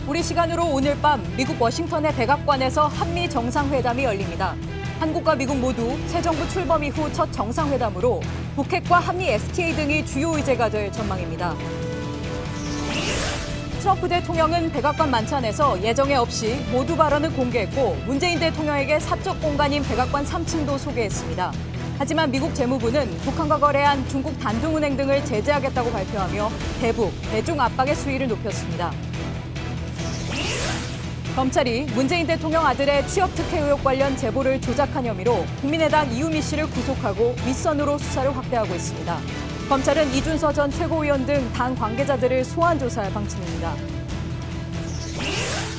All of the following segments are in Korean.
우리 시간으로 오늘 밤 미국 워싱턴의 백악관에서 한미 정상회담이 열립니다. 한국과 미국 모두 새 정부 출범 이후 첫 정상회담으로 북핵과 한미 FTA 등이 주요 의제가 될 전망입니다. 트럼프 대통령은 백악관 만찬에서 예정에 없이 모두 발언을 공개했고 문재인 대통령에게 사적 공간인 백악관 3층도 소개했습니다. 하지만 미국 재무부는 북한과 거래한 중국 단둥은행 등을 제재하겠다고 발표하며 대북, 대중 압박의 수위를 높였습니다. 검찰이 문재인 대통령 아들의 취업 특혜 의혹 관련 제보를 조작한 혐의로 국민의당 이유미 씨를 구속하고 윗선으로 수사를 확대하고 있습니다. 검찰은 이준서 전 최고위원 등 당 관계자들을 소환 조사할 방침입니다.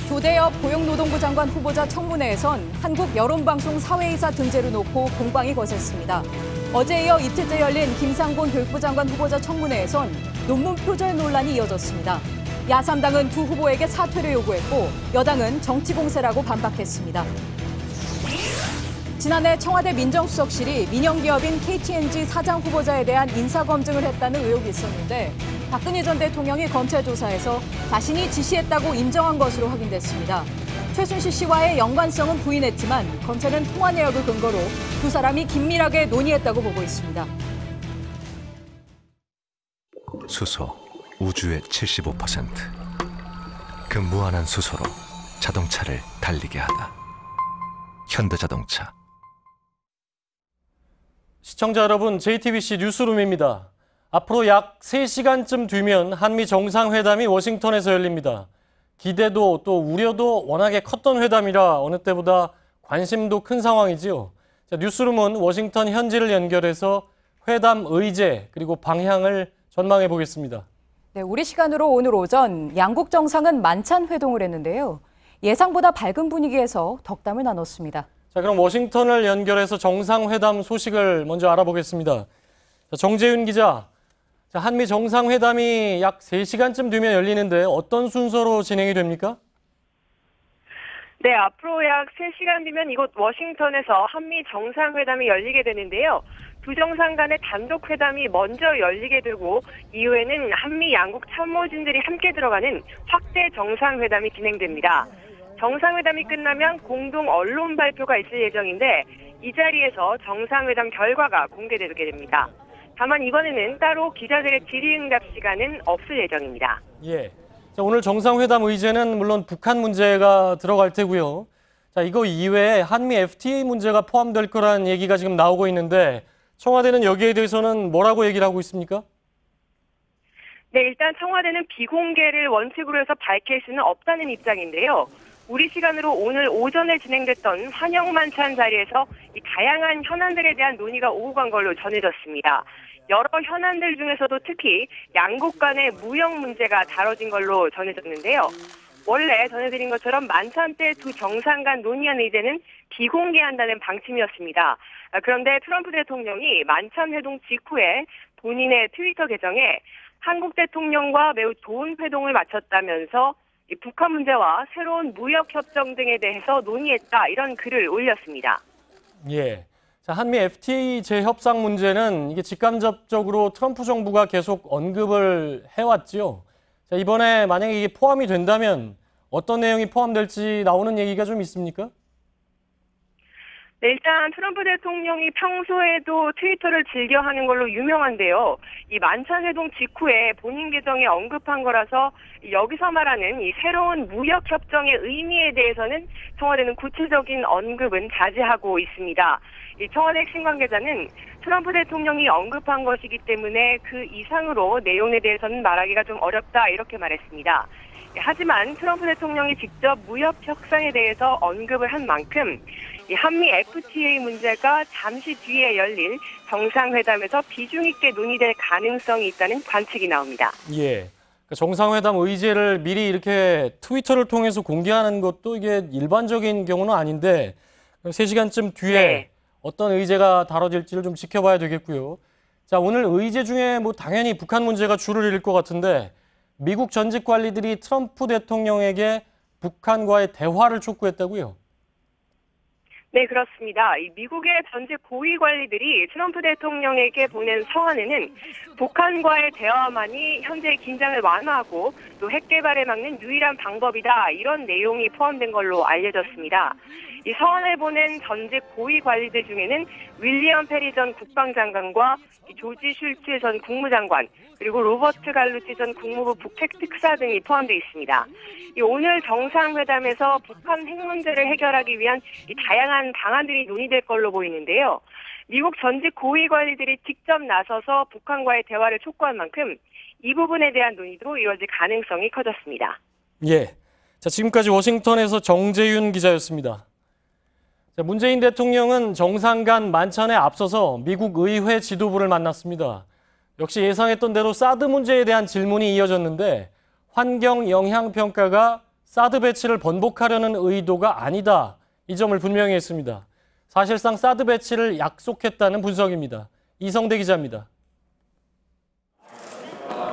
조대엽 고용노동부 장관 후보자 청문회에선 한국 여론방송 사회이사 등재를 놓고 공방이 거셌습니다. 어제에 이어 이틀째 열린 김상곤 교육부 장관 후보자 청문회에선 논문 표절 논란이 이어졌습니다. 야3당은 두 후보에게 사퇴를 요구했고 여당은 정치 공세라고 반박했습니다. 지난해 청와대 민정수석실이 민영기업인 KTNG 사장 후보자에 대한 인사검증을 했다는 의혹이 있었는데 박근혜 전 대통령이 검찰 조사에서 자신이 지시했다고 인정한 것으로 확인됐습니다. 최순실 씨와의 연관성은 부인했지만 검찰은 통화 내역을 근거로 두 사람이 긴밀하게 논의했다고 보고 있습니다. 수소, 우주의 75%. 그 무한한 수소로 자동차를 달리게 하다. 현대자동차. 시청자 여러분, JTBC 뉴스룸입니다. 앞으로 약 3시간쯤 뒤면 한미 정상회담이 워싱턴에서 열립니다. 기대도 또 우려도 워낙에 컸던 회담이라 어느 때보다 관심도 큰 상황이지요. 자, 뉴스룸은 워싱턴 현지를 연결해서 회담 의제 그리고 방향을 전망해 보겠습니다. 네, 우리 시간으로 오늘 오전 양국 정상은 만찬 회동을 했는데요. 예상보다 밝은 분위기에서 덕담을 나눴습니다. 자, 그럼 워싱턴을 연결해서 정상회담 소식을 먼저 알아보겠습니다. 자, 정재윤 기자, 자, 한미 정상회담이 약 3시간쯤 뒤면 열리는데 어떤 순서로 진행이 됩니까? 네, 앞으로 약 3시간 뒤면 이곳 워싱턴에서 한미 정상회담이 열리게 되는데요. 두 정상 간의 단독 회담이 먼저 열리게 되고 이후에는 한미 양국 참모진들이 함께 들어가는 확대 정상회담이 진행됩니다. 정상회담이 끝나면 공동 언론 발표가 있을 예정인데 이 자리에서 정상회담 결과가 공개되게 됩니다. 다만 이번에는 따로 기자들의 질의응답 시간은 없을 예정입니다. 예. 자, 오늘 정상회담 의제는 물론 북한 문제가 들어갈 테고요. 자, 이거 이외에 한미 FTA 문제가 포함될 거란 얘기가 지금 나오고 있는데 청와대는 여기에 대해서는 뭐라고 얘기를 하고 있습니까? 네, 일단 청와대는 비공개를 원칙으로 해서 밝힐 수는 없다는 입장인데요. 우리 시간으로 오늘 오전에 진행됐던 환영만찬 자리에서 이 다양한 현안들에 대한 논의가 오고 간 걸로 전해졌습니다. 여러 현안들 중에서도 특히 양국 간의 무역 문제가 다뤄진 걸로 전해졌는데요. 원래 전해드린 것처럼 만찬 때 두 정상 간 논의한 의제는 비공개한다는 방침이었습니다. 그런데 트럼프 대통령이 만찬 회동 직후에 본인의 트위터 계정에 한국 대통령과 매우 좋은 회동을 마쳤다면서 북한 문제와 새로운 무역 협정 등에 대해서 논의했다 이런 글을 올렸습니다. 예. 자, 한미 FTA 재협상 문제는 이게 직간접적으로 트럼프 정부가 계속 언급을 해왔지요. 자, 이번에 만약에 이게 포함이 된다면 어떤 내용이 포함될지 나오는 얘기가 좀 있습니까? 네, 일단 트럼프 대통령이 평소에도 트위터를 즐겨하는 걸로 유명한데요. 이 만찬 회동 직후에 본인 계정에 언급한 거라서 여기서 말하는 이 새로운 무역 협정의 의미에 대해서는 청와대는 구체적인 언급은 자제하고 있습니다. 이 청와대 핵심 관계자는 트럼프 대통령이 언급한 것이기 때문에 그 이상으로 내용에 대해서는 말하기가 좀 어렵다 이렇게 말했습니다. 하지만 트럼프 대통령이 직접 무역 협상에 대해서 언급을 한 만큼 이 한미 FTA 문제가 잠시 뒤에 열릴 정상회담에서 비중 있게 논의될 가능성이 있다는 관측이 나옵니다. 예. 정상회담 의제를 미리 이렇게 트위터를 통해서 공개하는 것도 이게 일반적인 경우는 아닌데 3시간쯤 뒤에 네. 어떤 의제가 다뤄질지를 좀 지켜봐야 되겠고요. 자, 오늘 의제 중에 뭐 당연히 북한 문제가 줄을 이을 것 같은데 미국 전직 관리들이 트럼프 대통령에게 북한과의 대화를 촉구했다고요? 네, 그렇습니다. 이 미국의 전직 고위 관리들이 트럼프 대통령에게 보낸 서한에는 북한과의 대화만이 현재의 긴장을 완화하고 또 핵 개발을 막는 유일한 방법이다, 이런 내용이 포함된 걸로 알려졌습니다. 이 서한을 보낸 전직 고위 관리들 중에는 윌리엄 페리 전 국방장관과 조지 슐츠 전 국무장관, 그리고 로버트 갈루치 전 국무부 북핵특사 등이 포함되어 있습니다. 오늘 정상회담에서 북한 핵 문제를 해결하기 위한 다양한 방안들이 논의될 걸로 보이는데요. 미국 전직 고위 관리들이 직접 나서서 북한과의 대화를 촉구한 만큼 이 부분에 대한 논의도 이어질 가능성이 커졌습니다. 예. 자, 지금까지 워싱턴에서 정재윤 기자였습니다. 자, 문재인 대통령은 정상 간 만찬에 앞서서 미국 의회 지도부를 만났습니다. 역시 예상했던 대로 사드 문제에 대한 질문이 이어졌는데 환경 영향 평가가 사드 배치를 번복하려는 의도가 아니다, 이 점을 분명히 했습니다. 사실상 사드 배치를 약속했다는 분석입니다. 이성대 기자입니다.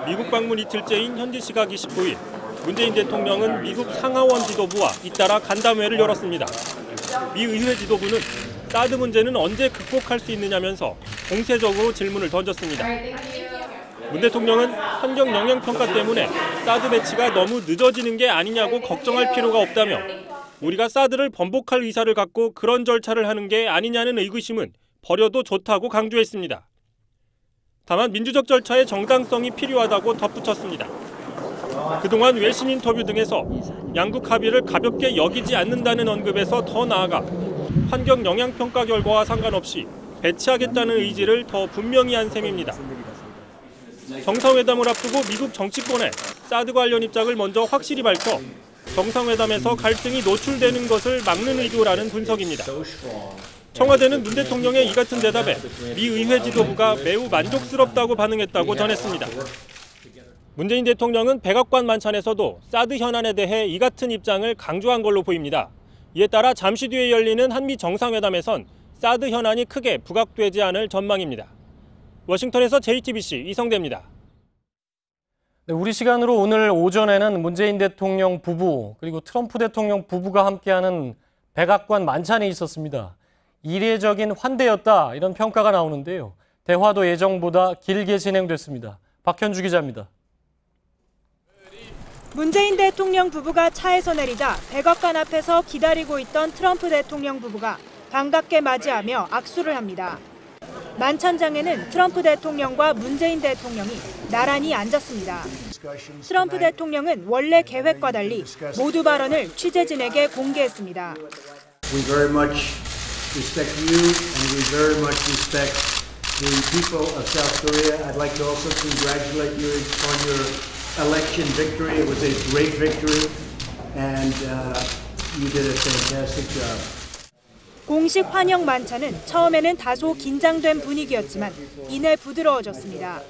미국 방문 이틀째인 현지 시각 29일, 문재인 대통령은 미국 상하원 지도부와 잇따라 간담회를 열었습니다. 미 의회 지도부는 사드 문제는 언제 극복할 수 있느냐면서 공세적으로 질문을 던졌습니다. 문 대통령은 환경 영향 평가 때문에 사드 배치가 너무 늦어지는 게 아니냐고 걱정할 필요가 없다며 우리가 사드를 번복할 의사를 갖고 그런 절차를 하는 게 아니냐는 의구심은 버려도 좋다고 강조했습니다. 다만 민주적 절차의 정당성이 필요하다고 덧붙였습니다. 그동안 외신 인터뷰 등에서 양국 합의를 가볍게 여기지 않는다는 언급에서 더 나아가 환경 영향 평가 결과와 상관없이 배치하겠다는 의지를 더 분명히 한 셈입니다. 정상회담을 앞두고 미국 정치권에 사드 관련 입장을 먼저 확실히 밝혀 정상회담에서 갈등이 노출되는 것을 막는 의도라는 분석입니다. 청와대는 문 대통령의 이 같은 대답에 미 의회 지도부가 매우 만족스럽다고 반응했다고 전했습니다. 문재인 대통령은 백악관 만찬에서도 사드 현안에 대해 이 같은 입장을 강조한 걸로 보입니다. 이에 따라 잠시 뒤에 열리는 한미 정상회담에선 사드 현안이 크게 부각되지 않을 전망입니다. 워싱턴에서 JTBC 이성대입니다. 네, 우리 시간으로 오늘 오전에는 문재인 대통령 부부 그리고 트럼프 대통령 부부가 함께하는 백악관 만찬이 있었습니다. 이례적인 환대였다, 이런 평가가 나오는데요. 대화도 예정보다 길게 진행됐습니다. 박현주 기자입니다. 문재인 대통령 부부가 차에서 내리자 백악관 앞에서 기다리고 있던 트럼프 대통령 부부가 반갑게 맞이하며 악수를 합니다. 만찬장에는 트럼프 대통령과 문재인 대통령이 나란히 앉았습니다. 트럼프 대통령은 원래 계획과 달리 모두 발언을 취재진에게 공개했습니다. We very much respect you and we very much respect the people of South Korea. I'd like to also congratulate you on your election victory. It was a great victory and you did a fantastic job. 공식 환영 만찬은 처음에는 다소 긴장된 분위기였지만 이내 부드러워졌습니다.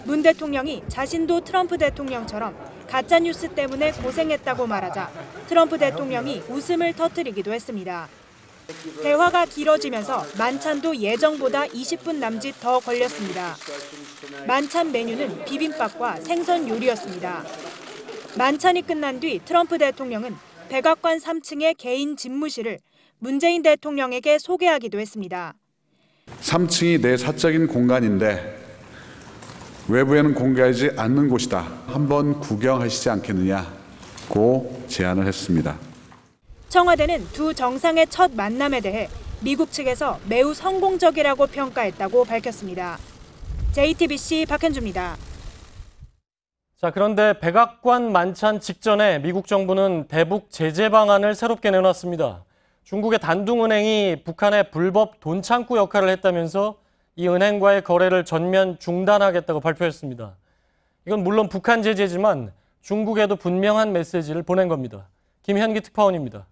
문 대통령이 자신도 트럼프 대통령처럼 가짜뉴스 때문에 고생했다고 말하자 트럼프 대통령이 웃음을 터뜨리기도 했습니다. 대화가 길어지면서 만찬도 예정보다 20분 남짓 더 걸렸습니다. 만찬 메뉴는 비빔밥과 생선 요리였습니다. 만찬이 끝난 뒤 트럼프 대통령은 백악관 3층의 개인 집무실을 문재인 대통령에게 소개하기도 했습니다. 3층이 내 사적인 공간인데 외부에는 공개하지 않는 곳이다. 한번 구경하시지 않겠느냐고 제안을 했습니다. 청와대는 두 정상의 첫 만남에 대해 미국 측에서 매우 성공적이라고 평가했다고 밝혔습니다. JTBC 박현주입니다. 자, 그런데 백악관 만찬 직전에 미국 정부는 대북 제재 방안을 새롭게 내놨습니다. 중국의 단둥은행이 북한의 불법 돈창구 역할을 했다면서 이 은행과의 거래를 전면 중단하겠다고 발표했습니다. 이건 물론 북한 제재지만 중국에도 분명한 메시지를 보낸 겁니다. 김현기 특파원입니다.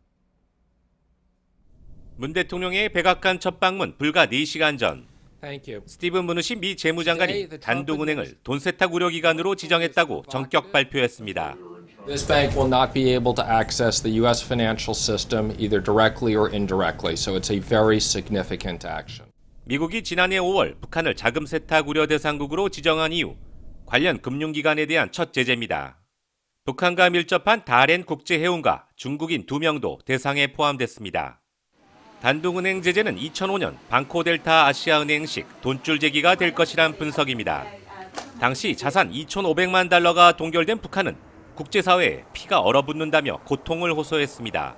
문 대통령의 백악관 첫 방문 불과 4시간 전, 스티븐 무누신 미 재무장관이 단둥은행을 돈 세탁 우려 기관으로 지정했다고 전격 발표했습니다. This bank will not be able to access the U.S. financial system either directly or indirectly, so it's a very significant action. 미국이 지난해 5월 북한을 자금 세탁 우려 대상국으로 지정한 이후 관련 금융기관에 대한 첫 제재입니다. 북한과 밀접한 다롄 국제해운과 중국인 2명도 대상에 포함됐습니다. 단독은행 제재는 2005년 방코델타 아시아은행식 돈줄 제기가 될 것이란 분석입니다. 당시 자산 2,500만 달러가 동결된 북한은 국제사회에 피가 얼어붙는다며 고통을 호소했습니다.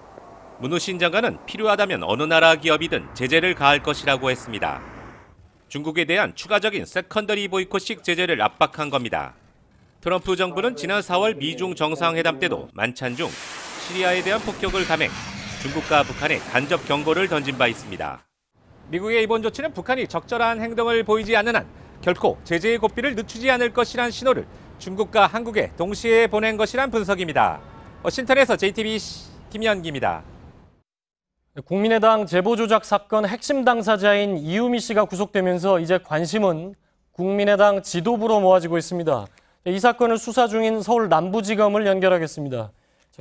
문우신 장관은 필요하다면 어느 나라 기업이든 제재를 가할 것이라고 했습니다. 중국에 대한 추가적인 세컨더리 보이콧식 제재를 압박한 겁니다. 트럼프 정부는 지난 4월 미중 정상회담 때도 만찬 중 시리아에 대한 폭격을 감행, 중국과 북한에 간접 경고를 던진 바 있습니다. 미국의 이번 조치는 북한이 적절한 행동을 보이지 않는 한 결코 제재의 고삐를 늦추지 않을 것이란 신호를 중국과 한국에 동시에 보낸 것이란 분석입니다. 워싱턴에서 JTBC 김연기입니다. 국민의당 제보 조작 사건 핵심 당사자인 이유미 씨가 구속되면서 이제 관심은 국민의당 지도부로 모아지고 있습니다. 이 사건을 수사 중인 서울 남부지검을 연결하겠습니다.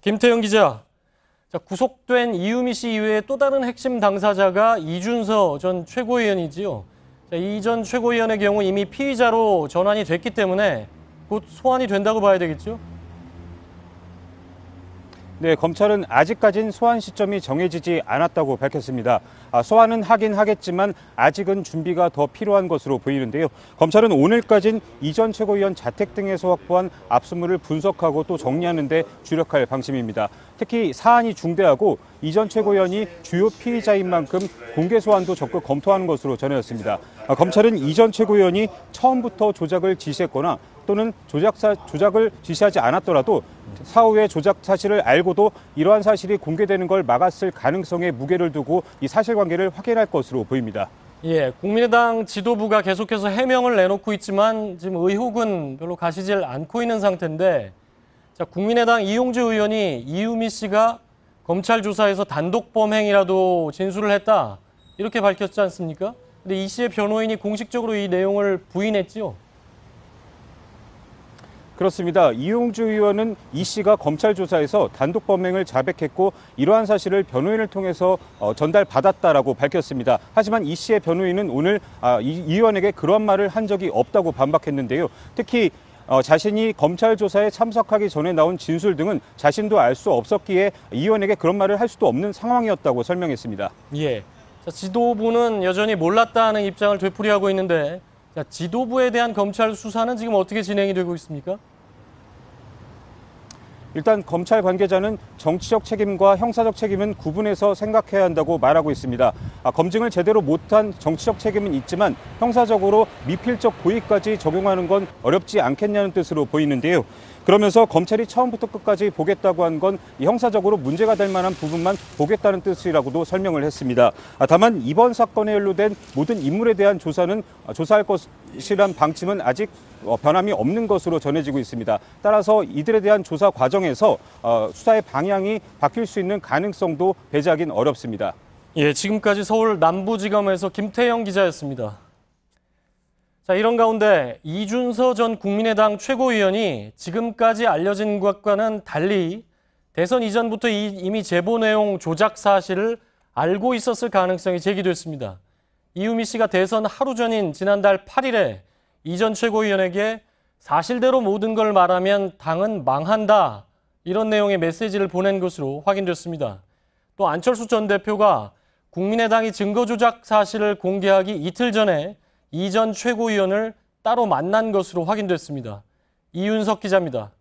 김태형 기자, 구속된 이유미 씨 이외에 또 다른 핵심 당사자가 이준서 전 최고위원이지요. 이 전 최고위원의 경우 이미 피의자로 전환이 됐기 때문에 곧 소환이 된다고 봐야 되겠죠? 네, 검찰은 아직까지는 소환 시점이 정해지지 않았다고 밝혔습니다. 소환은 하긴 하겠지만 아직은 준비가 더 필요한 것으로 보이는데요. 검찰은 오늘까지는 이 전 최고위원 자택 등에서 확보한 압수물을 분석하고 또 정리하는 데 주력할 방침입니다. 특히 사안이 중대하고 이 전 최고위원이 주요 피의자인 만큼 공개 소환도 적극 검토하는 것으로 전해졌습니다. 검찰은 이 전 최고위원이 처음부터 조작을 지시했거나 또는 조작을 지시하지 않았더라도 사후에 조작 사실을 알고도 이러한 사실이 공개되는 걸 막았을 가능성에 무게를 두고 이 사실관계를 확인할 것으로 보입니다. 예, 국민의당 지도부가 계속해서 해명을 내놓고 있지만 지금 의혹은 별로 가시질 않고 있는 상태인데, 자, 국민의당 이용주 의원이 이유미 씨가 검찰 조사에서 단독 범행이라도 진술을 했다 이렇게 밝혔지 않습니까? 근데 이 씨의 변호인이 공식적으로 이 내용을 부인했지요. 그렇습니다. 이용주 의원은 이 씨가 검찰 조사에서 단독 범행을 자백했고 이러한 사실을 변호인을 통해서 전달받았다라고 밝혔습니다. 하지만 이 씨의 변호인은 오늘 이 의원에게 그런 말을 한 적이 없다고 반박했는데요. 특히 자신이 검찰 조사에 참석하기 전에 나온 진술 등은 자신도 알 수 없었기에 이 의원에게 그런 말을 할 수도 없는 상황이었다고 설명했습니다. 예, 자, 지도부는 여전히 몰랐다는 입장을 되풀이하고 있는데, 자, 지도부에 대한 검찰 수사는 지금 어떻게 진행이 되고 있습니까? 일단 검찰 관계자는 정치적 책임과 형사적 책임은 구분해서 생각해야 한다고 말하고 있습니다. 검증을 제대로 못한 정치적 책임은 있지만 형사적으로 미필적 고의까지 적용하는 건 어렵지 않겠냐는 뜻으로 보이는데요. 그러면서 검찰이 처음부터 끝까지 보겠다고 한 건 형사적으로 문제가 될 만한 부분만 보겠다는 뜻이라고도 설명을 했습니다. 다만 이번 사건에 연루된 모든 인물에 대한 조사할 것이란 방침은 아직 변함이 없는 것으로 전해지고 있습니다. 따라서 이들에 대한 조사 과정에서 수사의 방향이 바뀔 수 있는 가능성도 배제하긴 어렵습니다. 예, 지금까지 서울 남부지검에서 김태형 기자였습니다. 자, 이런 가운데 이준서 전 국민의당 최고위원이 지금까지 알려진 것과는 달리 대선 이전부터 이미 제보 내용 조작 사실을 알고 있었을 가능성이 제기됐습니다. 이유미 씨가 대선 하루 전인 지난달 8일에 이 전 최고위원에게 사실대로 모든 걸 말하면 당은 망한다, 이런 내용의 메시지를 보낸 것으로 확인됐습니다. 또 안철수 전 대표가 국민의당이 증거 조작 사실을 공개하기 이틀 전에 이 전 최고위원을 따로 만난 것으로 확인됐습니다. 이윤석 기자입니다.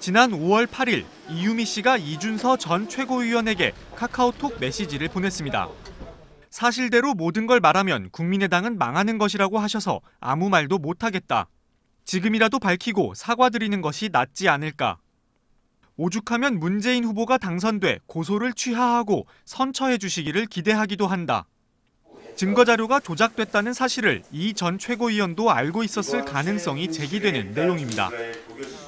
지난 5월 8일 이유미 씨가 이준서 전 최고위원에게 카카오톡 메시지를 보냈습니다. 사실대로 모든 걸 말하면 국민의당은 망하는 것이라고 하셔서 아무 말도 못하겠다. 지금이라도 밝히고 사과드리는 것이 낫지 않을까. 오죽하면 문재인 후보가 당선돼 고소를 취하하고 선처해 주시기를 기대하기도 한다. 증거자료가 조작됐다는 사실을 이 전 최고위원도 알고 있었을 가능성이 제기되는 내용입니다.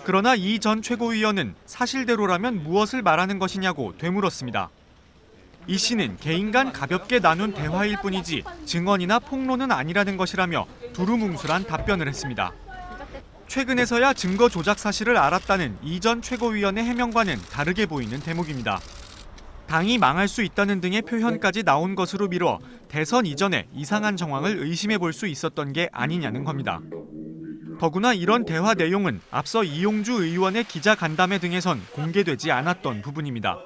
그러나 이 전 최고위원은 사실대로라면 무엇을 말하는 것이냐고 되물었습니다. 이 씨는 개인 간 가볍게 나눈 대화일 뿐이지 증언이나 폭로는 아니라는 것이라며 두루뭉술한 답변을 했습니다. 최근에서야 증거 조작 사실을 알았다는 이 전 최고위원의 해명과는 다르게 보이는 대목입니다. 당이 망할 수 있다는 등의 표현까지 나온 것으로 미뤄 대선 이전에 이상한 정황을 의심해 볼 수 있었던 게 아니냐는 겁니다. 더구나 이런 대화 내용은 앞서 이용주 의원의 기자 간담회 등에선 공개되지 않았던 부분입니다.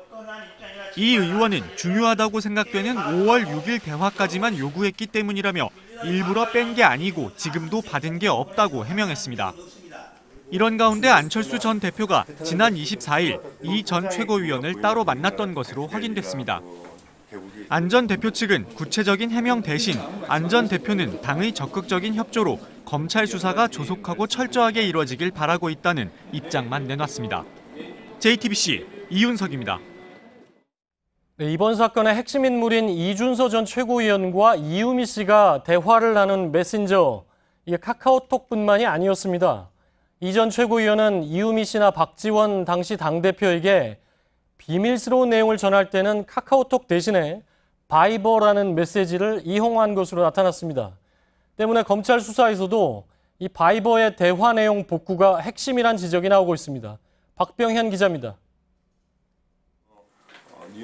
이 의원은 중요하다고 생각되는 5월 6일 대화까지만 요구했기 때문이라며 일부러 뺀 게 아니고 지금도 받은 게 없다고 해명했습니다. 이런 가운데 안철수 전 대표가 지난 24일 이 전 최고위원을 따로 만났던 것으로 확인됐습니다. 안 전 대표 측은 구체적인 해명 대신 안 전 대표는 당의 적극적인 협조로 검찰 수사가 조속하고 철저하게 이루어지길 바라고 있다는 입장만 내놨습니다. JTBC 이윤석입니다. 네, 이번 사건의 핵심 인물인 이준서 전 최고위원과 이유미 씨가 대화를 나눈 메신저, 이게 카카오톡뿐만이 아니었습니다. 이 전 최고위원은 이유미 씨나 박지원 당시 당대표에게 비밀스러운 내용을 전할 때는 카카오톡 대신에 바이버라는 메시지를 이용한 것으로 나타났습니다. 때문에 검찰 수사에서도 이 바이버의 대화 내용 복구가 핵심이란 지적이 나오고 있습니다. 박병현 기자입니다.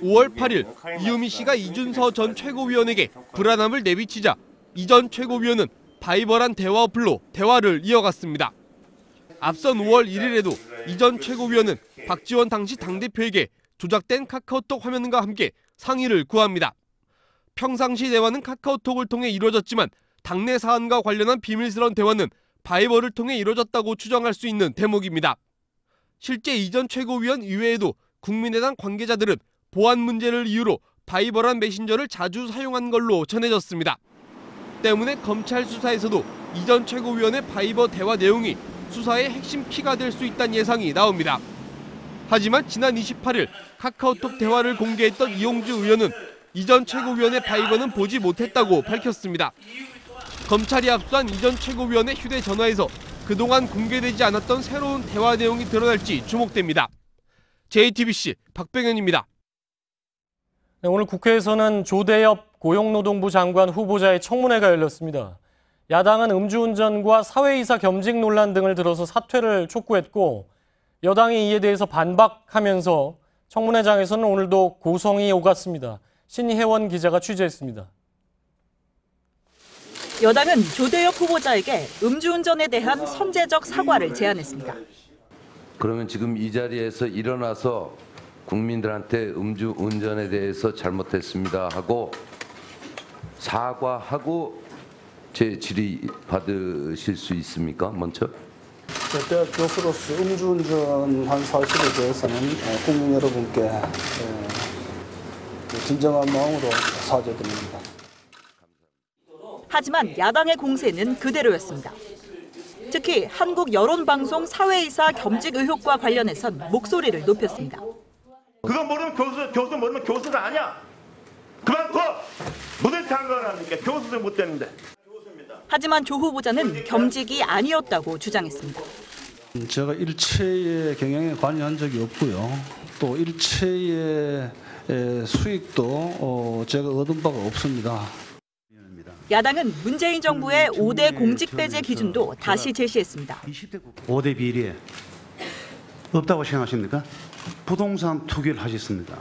5월 8일 이유미 씨가 이준서 전 최고위원에게 불안함을 내비치자 이 전 최고위원은 바이버란 대화 어플로 대화를 이어갔습니다. 앞선 5월 1일에도 이 전 최고위원은 박지원 당시 당대표에게 조작된 카카오톡 화면과 함께 상의를 구합니다. 평상시 대화는 카카오톡을 통해 이루어졌지만 당내 사안과 관련한 비밀스러운 대화는 바이버를 통해 이루어졌다고 추정할 수 있는 대목입니다. 실제 이 전 최고위원 이외에도 국민의당 관계자들은 보안 문제를 이유로 바이버란 메신저를 자주 사용한 걸로 전해졌습니다. 때문에 검찰 수사에서도 이 전 최고위원의 바이버 대화 내용이 수사의 핵심 키가 될 수 있다는 예상이 나옵니다. 하지만 지난 28일 카카오톡 대화를 공개했던 이용주 의원은 이 전 최고위원의 바이버는 보지 못했다고 밝혔습니다. 검찰이 압수한 이 전 최고위원의 휴대전화에서 그동안 공개되지 않았던 새로운 대화 내용이 드러날지 주목됩니다. JTBC 박병현입니다. 네, 오늘 국회에서는 조대엽 고용노동부 장관 후보자의 청문회가 열렸습니다. 야당은 음주운전과 사회이사 겸직 논란 등을 들어서 사퇴를 촉구했고 여당이 이에 대해서 반박하면서 청문회장에서는 오늘도 고성이 오갔습니다. 신혜원 기자가 취재했습니다. 여당은 조대엽 후보자에게 음주운전에 대한 선제적 사과를 제안했습니다. 그러면 지금 이 자리에서 일어나서 국민들한테 음주운전에 대해서 잘못했습니다 하고 사과하고 제 질의 받으실 수 있습니까? 먼저. 대학 교수로서 음주운전한 사실에 대해서는 국민 여러분께 진정한 마음으로 사죄드립니다. 하지만 야당의 공세는 그대로였습니다. 특히 한국 여론방송 사회이사 겸직 의혹과 관련해선 목소리를 높였습니다. 그거 모르면 교수 모르면 교수가 아니야. 그만둬. 무슨 상관합니까? 교수도 못 되는데. 하지만 조 후보자는 겸직이 아니었다고 주장했습니다. 제가 일체의 경영에 관여한 적이 없고요. 또 일체의 수익도 제가 얻은 바가 없습니다. 야당은 문재인 정부의 5대 공직배제 기준도 다시 제시했습니다. 5대 비리에 없다고 생각하십니까? 부동산 투기를 하셨습니다.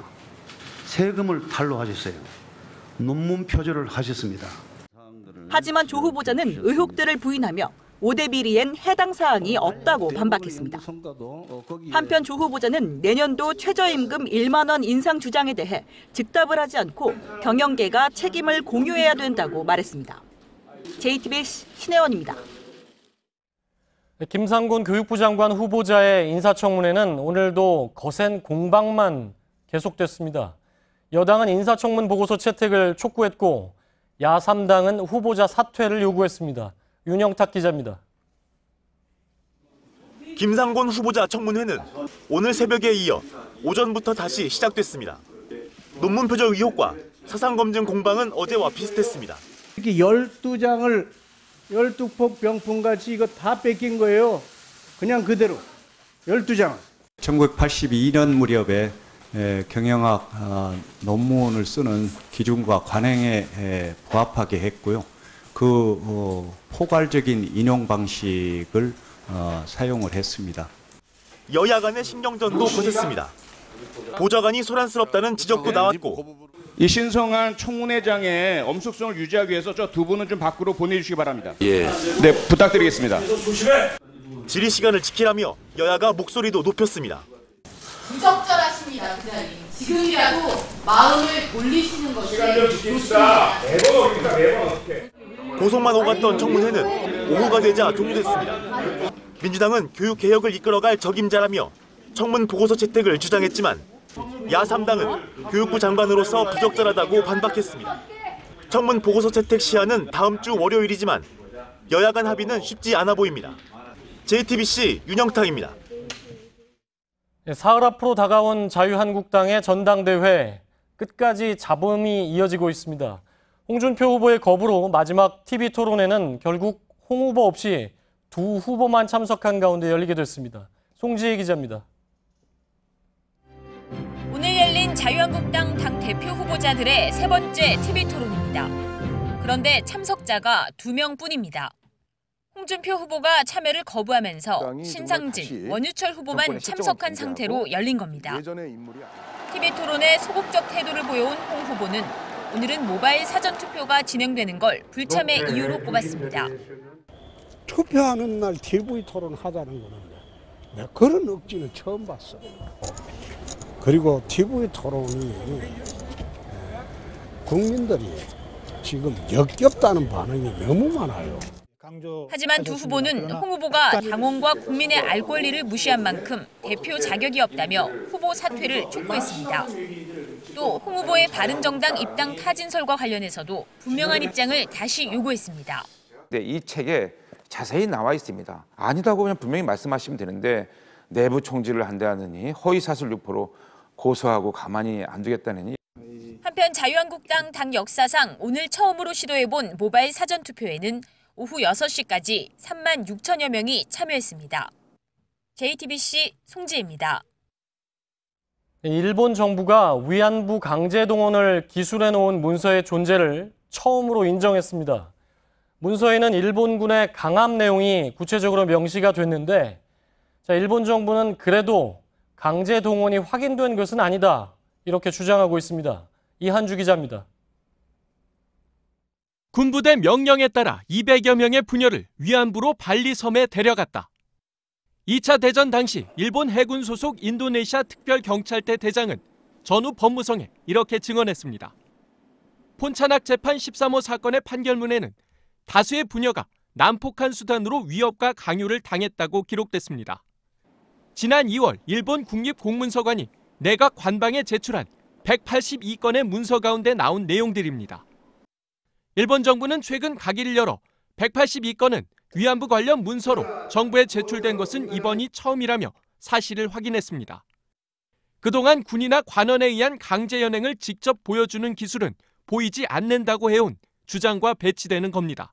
세금을 탈루하셨어요. 논문 표절을 하셨습니다. 하지만 조 후보자는 의혹들을 부인하며 5대 비리엔 해당 사항이 없다고 반박했습니다. 한편 조 후보자는 내년도 최저임금 1만 원 인상 주장에 대해 즉답을 하지 않고 경영계가 책임을 공유해야 된다고 말했습니다. JTBC 신혜원입니다. 김상곤 교육부 장관 후보자의 인사청문회는 오늘도 거센 공방만 계속됐습니다. 여당은 인사청문 보고서 채택을 촉구했고 야3당은 후보자 사퇴를 요구했습니다. 윤영탁 기자입니다. 김상곤 후보자 청문회는 오늘 새벽에 이어 오전부터 다시 시작됐습니다. 논문 표절 의혹과 사상검증 공방은 어제와 비슷했습니다. 특히 12장을 12폭 병풍같이 이거 다 뺏긴 거예요. 그냥 그대로 12장. 1982년 무렵에 경영학 논문을 쓰는 기준과 관행에 부합하게 했고요. 그 포괄적인 인용 방식을 사용을 했습니다. 여야 간의 신경전도 거셌습니다. 보좌관이 소란스럽다는 지적도 나왔고 이 신성한 청문회장의 엄숙성을 유지하기 위해서 저 두 분은 좀 밖으로 보내주시기 바랍니다. 예. 네, 부탁드리겠습니다. 질의 시간을 지키라며 여야가 목소리도 높였습니다. 부적절하십니다, 그 자리. 지금이라도 마음을 돌리시는 것이 좋습니다. 매번 어렵니까? 매번 어떻게? 고성만 오갔던 청문회는 오후가 되자 종료됐습니다. 민주당은 교육개혁을 이끌어갈 적임자라며 청문 보고서 채택을 주장했지만 야3당은 교육부 장관으로서 부적절하다고 반박했습니다. 청문 보고서 채택 시한은 다음 주 월요일이지만 여야 간 합의는 쉽지 않아 보입니다. JTBC 윤영탁입니다. 사흘 앞으로 다가온 자유한국당의 전당대회 끝까지 잡음이 이어지고 있습니다. 홍준표 후보의 거부로 마지막 TV 토론회는 결국 홍 후보 없이 두 후보만 참석한 가운데 열리게 됐습니다. 송지혜 기자입니다. 오늘 열린 자유한국당 당대표 후보자들의 세 번째 TV 토론입니다. 그런데 참석자가 2명뿐입니다. 홍준표 후보가 참여를 거부하면서 신상진, 원유철 후보만 참석한 상태로 열린 겁니다. TV 토론에 소극적 태도를 보여온 홍 후보는 오늘은 모바일 사전투표가 진행되는 걸 불참의 이유로 꼽았습니다. 투표하는 날 TV 토론 하자는 거는 내가 그런 억지는 처음 봤어. 그리고 TV 토론이 국민들이 지금 역겹다는 반응이 너무 많아요. 하지만 두 후보는 홍 후보가 당원과 국민의 알 권리를 무시한 만큼 대표 자격이 없다며 후보 사퇴를 촉구했습니다. 또 홍 후보의 바른정당 입당 타진설과 관련해서도 분명한 입장을 다시 요구했습니다. 네, 이 책에 자세히 나와 있습니다. 아니다고 그냥 분명히 말씀하시면 되는데 내부 총질을 한다느니 허위사실 유포로 고소하고 가만히 안 두겠다느니. 한편 자유한국당 당 역사상 오늘 처음으로 시도해본 모바일 사전투표에는 오후 6시까지 3만 6천여 명이 참여했습니다. JTBC 송지혜입니다. 일본 정부가 위안부 강제 동원을 기술해놓은 문서의 존재를 처음으로 인정했습니다. 문서에는 일본군의 강압 내용이 구체적으로 명시가 됐는데 일본 정부는 그래도 강제 동원이 확인된 것은 아니다 이렇게 주장하고 있습니다. 이한주 기자입니다. 군부대 명령에 따라 200여 명의 부녀를 위안부로 발리 섬에 데려갔다. 2차 대전 당시 일본 해군 소속 인도네시아 특별경찰대 대장은 전후 법무성에 이렇게 증언했습니다. 폰차낙 재판 13호 사건의 판결문에는 다수의 부녀가 난폭한 수단으로 위협과 강요를 당했다고 기록됐습니다. 지난 2월 일본 국립공문서관이 내각 관방에 제출한 182건의 문서 가운데 나온 내용들입니다. 일본 정부는 최근 가기를 열어 182건은 위안부 관련 문서로 정부에 제출된 것은 이번이 처음이라며 사실을 확인했습니다. 그동안 군이나 관원에 의한 강제 연행을 직접 보여주는 기술은 보이지 않는다고 해온 주장과 배치되는 겁니다.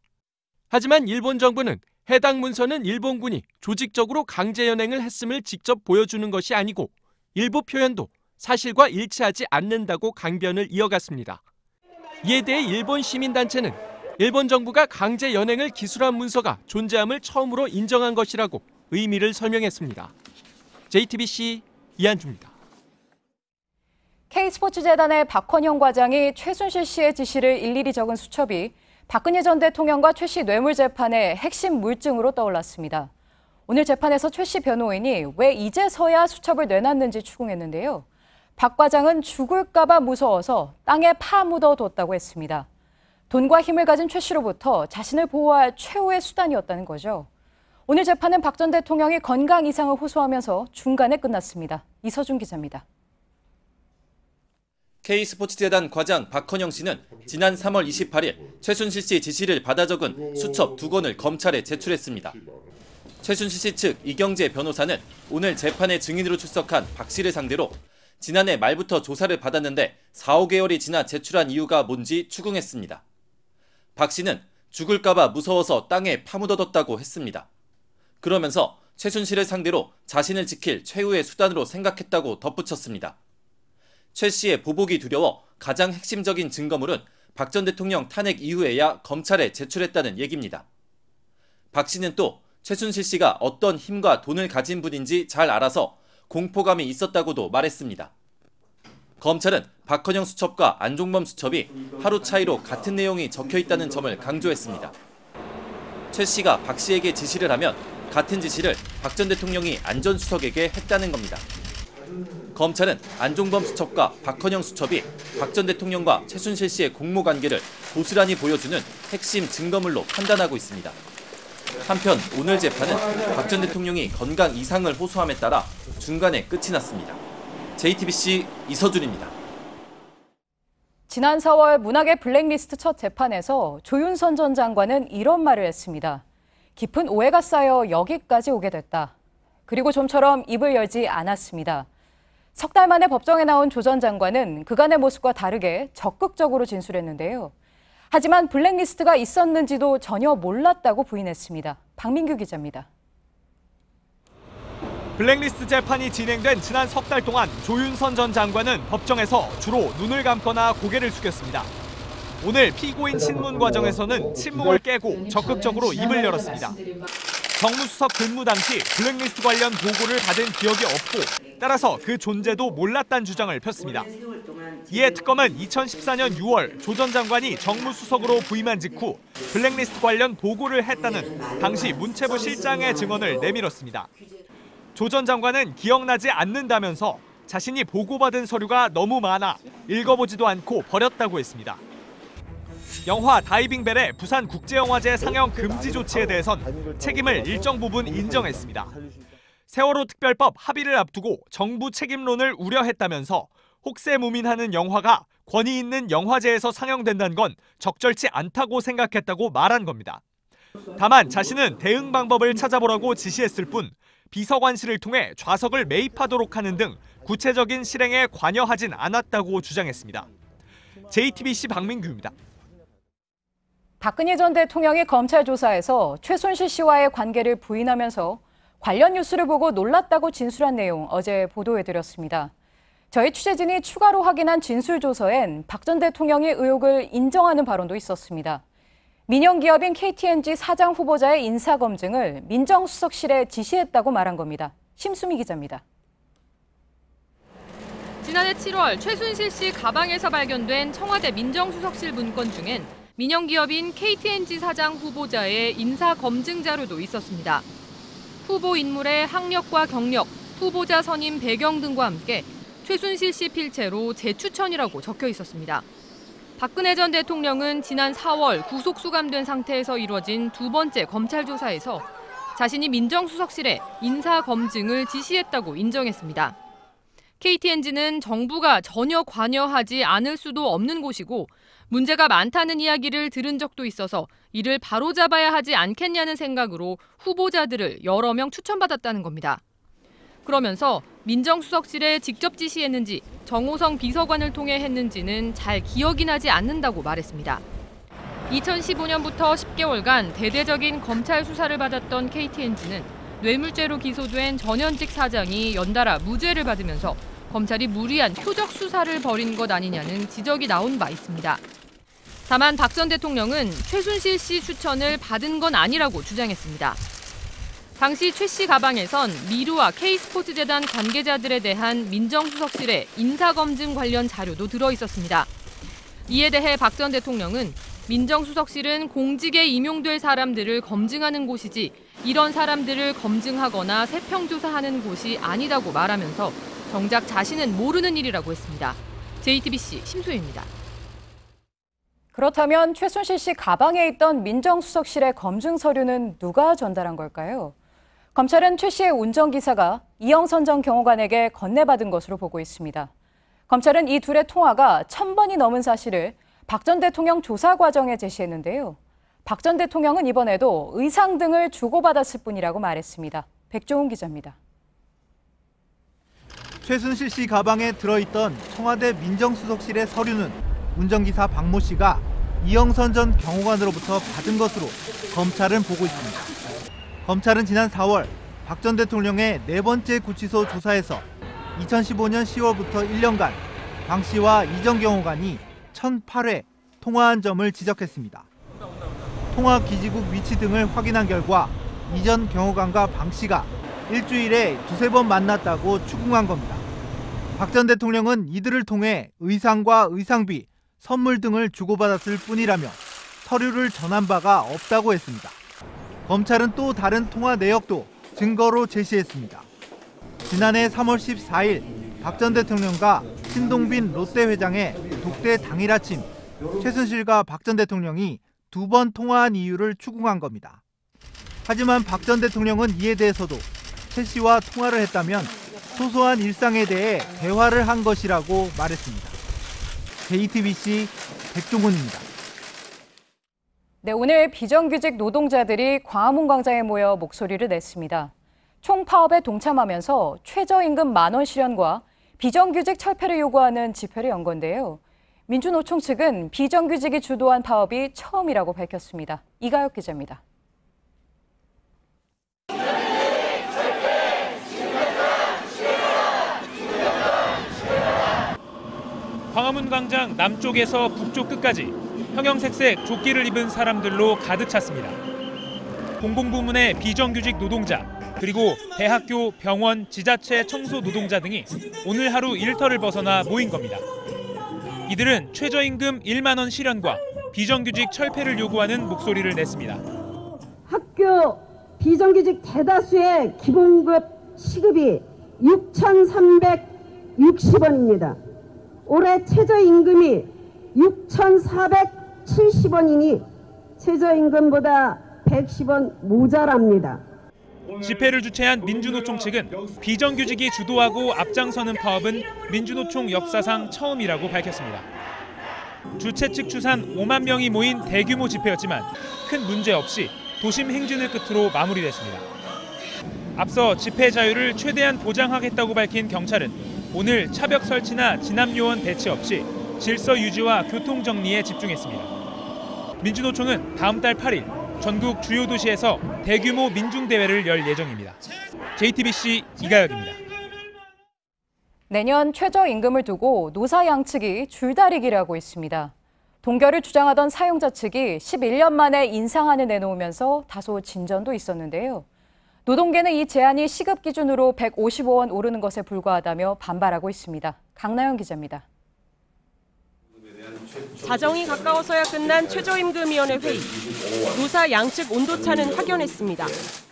하지만 일본 정부는 해당 문서는 일본군이 조직적으로 강제 연행을 했음을 직접 보여주는 것이 아니고 일부 표현도 사실과 일치하지 않는다고 강변을 이어갔습니다. 이에 대해 일본 시민단체는 일본 정부가 강제 연행을 기술한 문서가 존재함을 처음으로 인정한 것이라고 의미를 설명했습니다. JTBC 이한주입니다. K스포츠재단의 박헌영 과장이 최순실 씨의 지시를 일일이 적은 수첩이 박근혜 전 대통령과 최 씨 뇌물 재판의 핵심 물증으로 떠올랐습니다. 오늘 재판에서 최 씨 변호인이 왜 이제서야 수첩을 내놨는지 추궁했는데요. 박 과장은 죽을까 봐 무서워서 땅에 파묻어뒀다고 했습니다. 돈과 힘을 가진 최 씨로부터 자신을 보호할 최후의 수단이었다는 거죠. 오늘 재판은 박 전 대통령이 건강 이상을 호소하면서 중간에 끝났습니다. 이서준 기자입니다. K스포츠재단 과장 박헌영 씨는 지난 3월 28일 최순실 씨 지시를 받아 적은 수첩 2권을 검찰에 제출했습니다. 최순실 씨 측 이경재 변호사는 오늘 재판에 증인으로 출석한 박 씨를 상대로 지난해 말부터 조사를 받았는데 4, 5개월이 지나 제출한 이유가 뭔지 추궁했습니다. 박 씨는 죽을까 봐 무서워서 땅에 파묻어뒀다고 했습니다. 그러면서 최순실을 상대로 자신을 지킬 최후의 수단으로 생각했다고 덧붙였습니다. 최 씨의 보복이 두려워 가장 핵심적인 증거물은 박 전 대통령 탄핵 이후에야 검찰에 제출했다는 얘기입니다. 박 씨는 또 최순실 씨가 어떤 힘과 돈을 가진 분인지 잘 알아서 공포감이 있었다고도 말했습니다. 검찰은 박헌영 수첩과 안종범 수첩이 하루 차이로 같은 내용이 적혀 있다는 점을 강조했습니다. 최 씨가 박 씨에게 지시를 하면 같은 지시를 박 전 대통령이 안전수석에게 했다는 겁니다. 검찰은 안종범 수첩과 박헌영 수첩이 박 전 대통령과 최순실 씨의 공모 관계를 고스란히 보여주는 핵심 증거물로 판단하고 있습니다. 한편 오늘 재판은 박 전 대통령이 건강 이상을 호소함에 따라 중간에 끝이 났습니다. JTBC 이서준입니다. 지난 4월 문학의 블랙리스트 첫 재판에서 조윤선 전 장관은 이런 말을 했습니다. 깊은 오해가 쌓여 여기까지 오게 됐다. 그리고 좀처럼 입을 열지 않았습니다. 석 달 만에 법정에 나온 조 전 장관은 그간의 모습과 다르게 적극적으로 진술했는데요. 하지만 블랙리스트가 있었는지도 전혀 몰랐다고 부인했습니다. 박민규 기자입니다. 블랙리스트 재판이 진행된 지난 석 달 동안 조윤선 전 장관은 법정에서 주로 눈을 감거나 고개를 숙였습니다. 오늘 피고인 신문 과정에서는 침묵을 깨고 적극적으로 입을 열었습니다. 정무수석 근무 당시 블랙리스트 관련 보고를 받은 기억이 없고 따라서 그 존재도 몰랐다는 주장을 폈습니다. 이에 특검은 2014년 6월 조 전 장관이 정무수석으로 부임한 직후 블랙리스트 관련 보고를 했다는 당시 문체부 실장의 증언을 내밀었습니다. 조 전 장관은 기억나지 않는다면서 자신이 보고받은 서류가 너무 많아 읽어보지도 않고 버렸다고 했습니다. 영화 다이빙벨의 부산국제영화제 상영 금지 조치에 대해선 책임을 일정 부분 인정했습니다. 세월호 특별법 합의를 앞두고 정부 책임론을 우려했다면서 혹세무민하는 영화가 권위 있는 영화제에서 상영된다는 건 적절치 않다고 생각했다고 말한 겁니다. 다만 자신은 대응 방법을 찾아보라고 지시했을 뿐 비서관실을 통해 좌석을 매입하도록 하는 등 구체적인 실행에 관여하진 않았다고 주장했습니다. JTBC 박민규입니다. 박근혜 전 대통령이 검찰 조사에서 최순실 씨와의 관계를 부인하면서 관련 뉴스를 보고 놀랐다고 진술한 내용 어제 보도해드렸습니다. 저희 취재진이 추가로 확인한 진술조서엔 박 전 대통령의 의혹을 인정하는 발언도 있었습니다. 민영기업인 KTNG 사장 후보자의 인사검증을 민정수석실에 지시했다고 말한 겁니다. 심수미 기자입니다. 지난해 7월 최순실 씨 가방에서 발견된 청와대 민정수석실 문건 중엔 민영기업인 KTNG 사장 후보자의 인사검증 자료도 있었습니다. 후보 인물의 학력과 경력, 후보자 선임 배경 등과 함께 최순실 씨 필체로 재추천이라고 적혀 있었습니다. 박근혜 전 대통령은 지난 4월 구속 수감된 상태에서 이뤄진 두 번째 검찰 조사에서 자신이 민정수석실에 인사검증을 지시했다고 인정했습니다. KTNG는 정부가 전혀 관여하지 않을 수도 없는 곳이고 문제가 많다는 이야기를 들은 적도 있어서 이를 바로잡아야 하지 않겠냐는 생각으로 후보자들을 여러 명 추천받았다는 겁니다. 그러면서 민정수석실에 직접 지시했는지 정호성 비서관을 통해 했는지는 잘 기억이 나지 않는다고 말했습니다. 2015년부터 10개월간 대대적인 검찰 수사를 받았던 KTNG는 뇌물죄로 기소된 전현직 사장이 연달아 무죄를 받으면서 검찰이 무리한 표적 수사를 벌인 것 아니냐는 지적이 나온 바 있습니다. 다만 박 전 대통령은 최순실 씨 추천을 받은 건 아니라고 주장했습니다. 당시 최 씨 가방에선 미르와 K스포츠재단 관계자들에 대한 민정수석실의 인사검증 관련 자료도 들어있었습니다. 이에 대해 박 전 대통령은 민정수석실은 공직에 임용될 사람들을 검증하는 곳이지 이런 사람들을 검증하거나 세평조사하는 곳이 아니다고 말하면서 정작 자신은 모르는 일이라고 했습니다. JTBC 심수희입니다. 그렇다면 최순실 씨 가방에 있던 민정수석실의 검증 서류는 누가 전달한 걸까요? 검찰은 최 씨의 운전기사가 이영선 전 경호관에게 건네받은 것으로 보고 있습니다. 검찰은 이 둘의 통화가 1000번이 넘은 사실을 박 전 대통령 조사 과정에 제시했는데요. 박 전 대통령은 이번에도 의상 등을 주고받았을 뿐이라고 말했습니다. 백종훈 기자입니다. 최순실 씨 가방에 들어있던 청와대 민정수석실의 서류는 운전기사 박모 씨가 이영선 전 경호관으로부터 받은 것으로 검찰은 보고 있습니다. 검찰은 지난 4월 박 전 대통령의 네 번째 구치소 조사에서 2015년 10월부터 1년간 방 씨와 이 전 경호관이 1008회 통화한 점을 지적했습니다. 통화 기지국 위치 등을 확인한 결과 이 전 경호관과 방 씨가 일주일에 두세 번 만났다고 추궁한 겁니다. 박 전 대통령은 이들을 통해 의상과 의상비, 선물 등을 주고받았을 뿐이라며 서류를 전한 바가 없다고 했습니다. 검찰은 또 다른 통화 내역도 증거로 제시했습니다. 지난해 3월 14일 박 전 대통령과 신동빈 롯데 회장의 독대 당일 아침 최순실과 박 전 대통령이 2번 통화한 이유를 추궁한 겁니다. 하지만 박 전 대통령은 이에 대해서도 최 씨와 통화를 했다면 소소한 일상에 대해 대화를 한 것이라고 말했습니다. JTBC 백종훈입니다. 네, 오늘 비정규직 노동자들이 광화문 광장에 모여 목소리를 냈습니다. 총파업에 동참하면서 최저임금 10,000원 실현과 비정규직 철폐를 요구하는 집회를 연 건데요. 민주노총 측은 비정규직이 주도한 파업이 처음이라고 밝혔습니다. 이가혁 기자입니다. 광화문 광장 남쪽에서 북쪽 끝까지 형형색색 조끼를 입은 사람들로 가득 찼습니다. 공공부문의 비정규직 노동자, 그리고 대학교, 병원, 지자체 청소 노동자 등이 오늘 하루 일터를 벗어나 모인 겁니다. 이들은 최저임금 1만 원 실현과 비정규직 철폐를 요구하는 목소리를 냈습니다. 학교 비정규직 대다수의 기본급 시급이 6,360원입니다. 올해 최저임금이 6,470원이니 최저임금보다 110원 모자랍니다. 집회를 주최한 민주노총 측은 비정규직이 주도하고 앞장서는 파업은 민주노총 역사상 처음이라고 밝혔습니다. 주최 측 추산 5만 명이 모인 대규모 집회였지만 큰 문제 없이 도심 행진을 끝으로 마무리됐습니다. 앞서 집회 자유를 최대한 보장하겠다고 밝힌 경찰은 오늘 차벽 설치나 진압 요원 배치 없이 질서 유지와 교통 정리에 집중했습니다. 민주노총은 다음 달 8일 전국 주요 도시에서 대규모 민중대회를 열 예정입니다. JTBC 이가혁입니다. 내년 최저임금을 두고 노사 양측이 줄다리기를 하고 있습니다. 동결을 주장하던 사용자 측이 11년 만에 인상안을 내놓으면서 다소 진전도 있었는데요. 노동계는 이 제한이 시급 기준으로 155원 오르는 것에 불과하다며 반발하고 있습니다. 강나영 기자입니다. 자정이 가까워서야 끝난 최저임금위원회 회의. 노사 양측 온도차는 확연했습니다.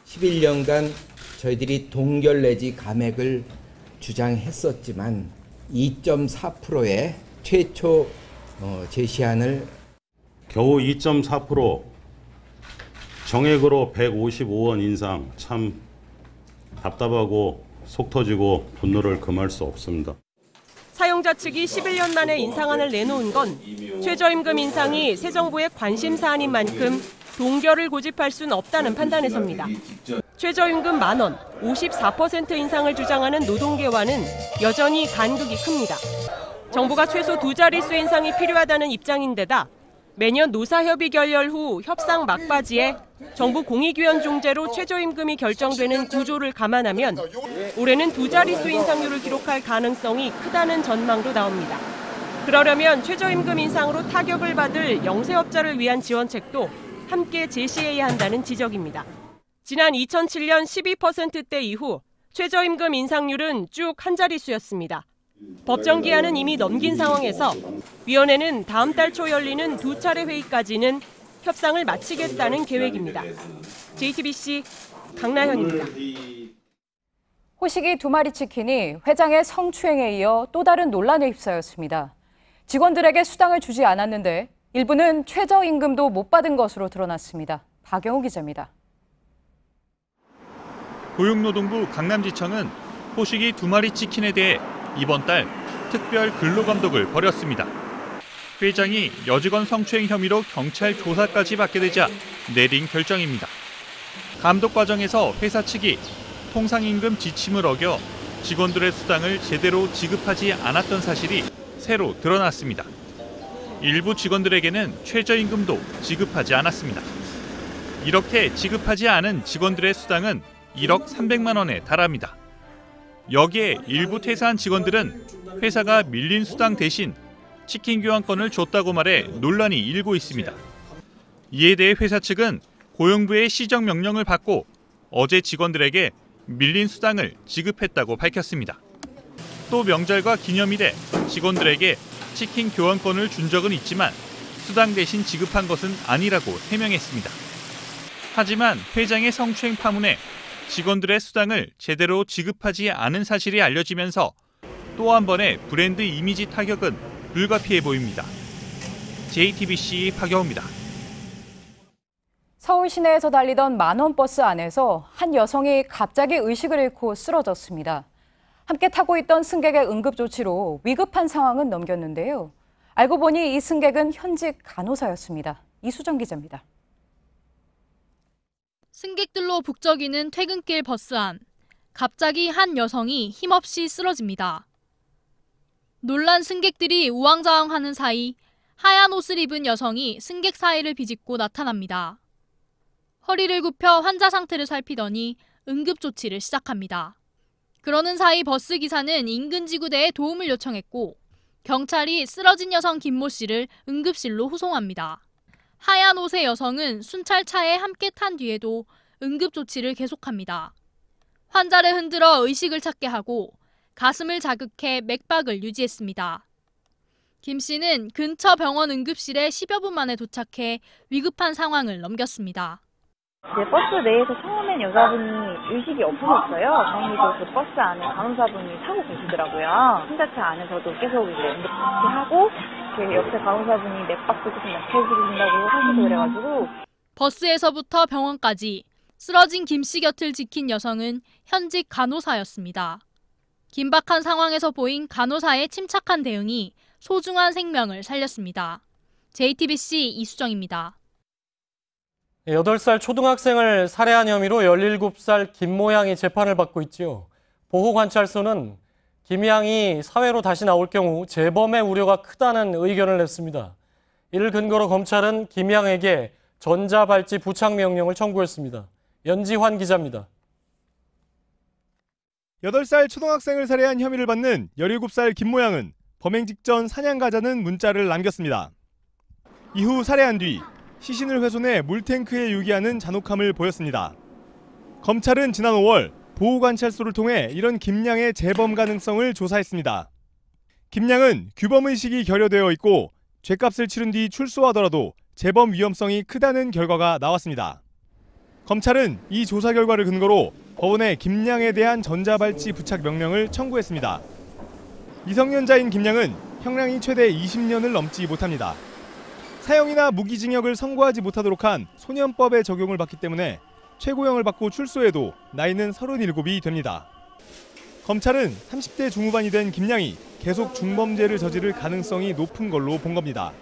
11년간 저희들이 동결 내지 감액을 주장했었지만 2.4%의 최초 제시안을 겨우 2.4% 정액으로 155원 인상, 참 답답하고 속 터지고 분노를 금할 수 없습니다. 사용자 측이 11년 만에 인상안을 내놓은 건 최저임금 인상이 새 정부의 관심사안인 만큼 동결을 고집할 수는 없다는 판단에서입니다. 최저임금 10,000원, 54% 인상을 주장하는 노동계와는 여전히 간극이 큽니다. 정부가 최소 2자릿수 인상이 필요하다는 입장인데다 매년 노사협의 결렬 후 협상 막바지에 정부 공익위원 중재로 최저임금이 결정되는 구조를 감안하면 올해는 2자릿수 인상률을 기록할 가능성이 크다는 전망도 나옵니다. 그러려면 최저임금 인상으로 타격을 받을 영세업자를 위한 지원책도 함께 제시해야 한다는 지적입니다. 지난 2007년 12%대 이후 최저임금 인상률은 쭉 한 자릿수였습니다. 법정 기한은 이미 넘긴 상황에서 위원회는 다음 달 초 열리는 2차례 회의까지는 협상을 마치겠다는 계획입니다. JTBC 강나현입니다. 호식이 2마리 치킨이 회장의 성추행에 이어 또 다른 논란에 휩싸였습니다. 직원들에게 수당을 주지 않았는데 일부는 최저임금도 못 받은 것으로 드러났습니다. 박영우 기자입니다. 고용노동부 강남지청은 호식이 2마리 치킨에 대해 이번 달 특별 근로감독을 벌였습니다. 회장이 여직원 성추행 혐의로 경찰 조사까지 받게 되자 내린 결정입니다. 감독 과정에서 회사 측이 통상임금 지침을 어겨 직원들의 수당을 제대로 지급하지 않았던 사실이 새로 드러났습니다. 일부 직원들에게는 최저임금도 지급하지 않았습니다. 이렇게 지급하지 않은 직원들의 수당은 1억 300만 원에 달합니다. 여기에 일부 퇴사한 직원들은 회사가 밀린 수당 대신 치킨 교환권을 줬다고 말해 논란이 일고 있습니다. 이에 대해 회사 측은 고용부의 시정 명령을 받고 어제 직원들에게 밀린 수당을 지급했다고 밝혔습니다. 또 명절과 기념일에 직원들에게 치킨 교환권을 준 적은 있지만 수당 대신 지급한 것은 아니라고 해명했습니다. 하지만 회장의 성추행 파문에 직원들의 수당을 제대로 지급하지 않은 사실이 알려지면서 또 한 번의 브랜드 이미지 타격은 불가피해 보입니다. JTBC 박영호입니다. 서울 시내에서 달리던 만원 버스 안에서 한 여성이 갑자기 의식을 잃고 쓰러졌습니다. 함께 타고 있던 승객의 응급조치로 위급한 상황은 넘겼는데요. 알고 보니 이 승객은 현직 간호사였습니다. 이수정 기자입니다. 승객들로 북적이는 퇴근길 버스 안. 갑자기 한 여성이 힘없이 쓰러집니다. 놀란 승객들이 우왕좌왕하는 사이 하얀 옷을 입은 여성이 승객 사이를 비집고 나타납니다. 허리를 굽혀 환자 상태를 살피더니 응급조치를 시작합니다. 그러는 사이 버스 기사는 인근 지구대에 도움을 요청했고 경찰이 쓰러진 여성 김모 씨를 응급실로 후송합니다. 하얀 옷의 여성은 순찰차에 함께 탄 뒤에도 응급조치를 계속합니다. 환자를 흔들어 의식을 찾게 하고 가슴을 자극해 맥박을 유지했습니다. 김 씨는 근처 병원 응급실에 10여 분 만에 도착해 위급한 상황을 넘겼습니다. 버스 내에서 처음엔 여자분이 의식이 없으셨어요. 다행히도 그 버스 안에 간호사분이 타고 계시더라고요. 환자차 안에서도 계속 응급조치하고 옆에 간호사분이 맥박도 계속 낮춰주신다고 하시고 그래가지고 버스에서부터 병원까지 쓰러진 김 씨 곁을 지킨 여성은 현직 간호사였습니다. 긴박한 상황에서 보인 간호사의 침착한 대응이 소중한 생명을 살렸습니다. JTBC 이수정입니다. 8살 초등학생을 살해한 혐의로 17살 김모 양이 재판을 받고 있지요. 보호관찰소는 김 양이 사회로 다시 나올 경우 재범의 우려가 크다는 의견을 냈습니다. 이를 근거로 검찰은 김 양에게 전자발찌 부착 명령을 청구했습니다. 연지환 기자입니다. 8살 초등학생을 살해한 혐의를 받는 17살 김모 양은 범행 직전 사냥 가자는 문자를 남겼습니다. 이후 살해한 뒤 시신을 훼손해 물탱크에 유기하는 잔혹함을 보였습니다. 검찰은 지난 5월 보호관찰소를 통해 이런 김 양의 재범 가능성을 조사했습니다. 김 양은 규범의식이 결여되어 있고 죗값을 치른 뒤 출소하더라도 재범 위험성이 크다는 결과가 나왔습니다. 검찰은 이 조사 결과를 근거로 법원에 김 양에 대한 전자발찌 부착 명령을 청구했습니다. 미성년자인 김 양은 형량이 최대 20년을 넘지 못합니다. 사형이나 무기징역을 선고하지 못하도록 한 소년법의 적용을 받기 때문에 최고형을 받고 출소해도 나이는 37이 됩니다. 검찰은 30대 중후반이 된 김 양이 계속 중범죄를 저지를 가능성이 높은 걸로 본 겁니다.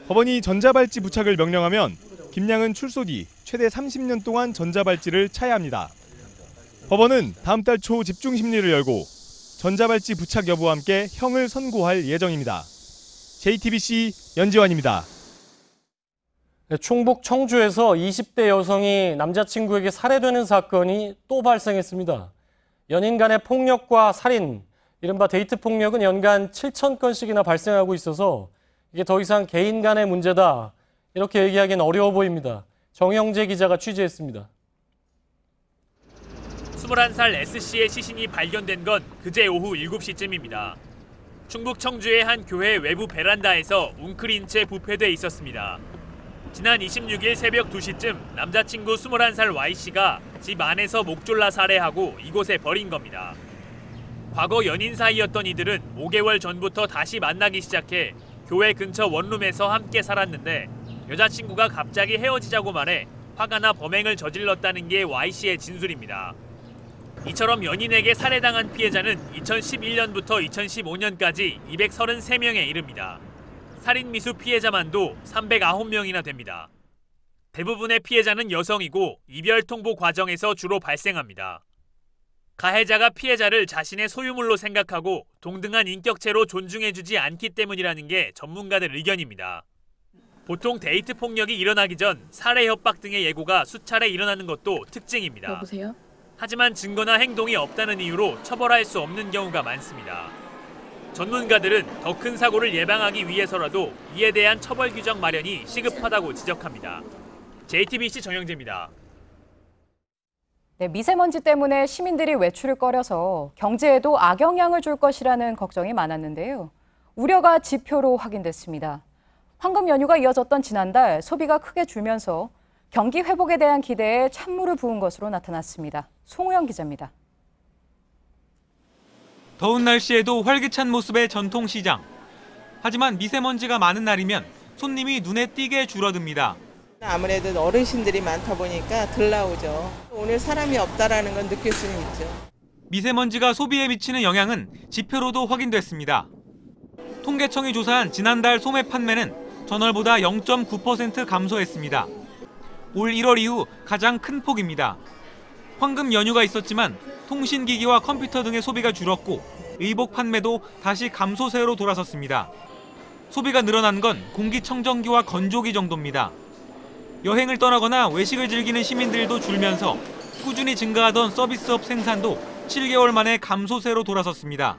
법원이 전자발찌 부착을 명령하면 김 양은 출소 뒤 최대 30년 동안 전자발찌를 차야 합니다. 법원은 다음 달 초 집중심리를 열고 전자발찌 부착 여부와 함께 형을 선고할 예정입니다. JTBC 연지환입니다. 충북 청주에서 20대 여성이 남자친구에게 살해되는 사건이 또 발생했습니다. 연인 간의 폭력과 살인, 이른바 데이트 폭력은 연간 7,000건씩이나 발생하고 있어서 이게 더 이상 개인 간의 문제다, 이렇게 얘기하기는 어려워 보입니다. 정영재 기자가 취재했습니다. 21살 S씨의 시신이 발견된 건 그제 오후 7시쯤입니다. 충북 청주의 한 교회 외부 베란다에서 웅크린 채 부패돼 있었습니다. 지난 26일 새벽 2시쯤 남자친구 21살 Y씨가 집 안에서 목 졸라 살해하고 이곳에 버린 겁니다. 과거 연인 사이였던 이들은 5개월 전부터 다시 만나기 시작해 교회 근처 원룸에서 함께 살았는데 여자친구가 갑자기 헤어지자고 말해 화가 나 범행을 저질렀다는 게 Y씨의 진술입니다. 이처럼 연인에게 살해당한 피해자는 2011년부터 2015년까지 233명에 이릅니다. 살인 미수 피해자만도 309명이나 됩니다. 대부분의 피해자는 여성이고 이별 통보 과정에서 주로 발생합니다. 가해자가 피해자를 자신의 소유물로 생각하고 동등한 인격체로 존중해주지 않기 때문이라는 게 전문가들 의견입니다. 보통 데이트 폭력이 일어나기 전 살해 협박 등의 예고가 수차례 일어나는 것도 특징입니다. 여보세요? 하지만 증거나 행동이 없다는 이유로 처벌할 수 없는 경우가 많습니다. 전문가들은 더 큰 사고를 예방하기 위해서라도 이에 대한 처벌 규정 마련이 시급하다고 지적합니다. JTBC 정영재입니다. 네, 미세먼지 때문에 시민들이 외출을 꺼려서 경제에도 악영향을 줄 것이라는 걱정이 많았는데요. 우려가 지표로 확인됐습니다. 황금 연휴가 이어졌던 지난달 소비가 크게 줄면서 경기 회복에 대한 기대에 찬물을 부은 것으로 나타났습니다. 송우영 기자입니다. 더운 날씨에도 활기찬 모습의 전통시장. 하지만 미세먼지가 많은 날이면 손님이 눈에 띄게 줄어듭니다. 아무래도 어르신들이 많다 보니까 덜 나오죠. 오늘 사람이 없다라는 건 느낄 수는 있죠. 미세먼지가 소비에 미치는 영향은 지표로도 확인됐습니다. 통계청이 조사한 지난달 소매 판매는 전월보다 0.9% 감소했습니다. 올 1월 이후 가장 큰 폭입니다. 황금 연휴가 있었지만 통신기기와 컴퓨터 등의 소비가 줄었고 의복 판매도 다시 감소세로 돌아섰습니다. 소비가 늘어난 건 공기청정기와 건조기 정도입니다. 여행을 떠나거나 외식을 즐기는 시민들도 줄면서 꾸준히 증가하던 서비스업 생산도 7개월 만에 감소세로 돌아섰습니다.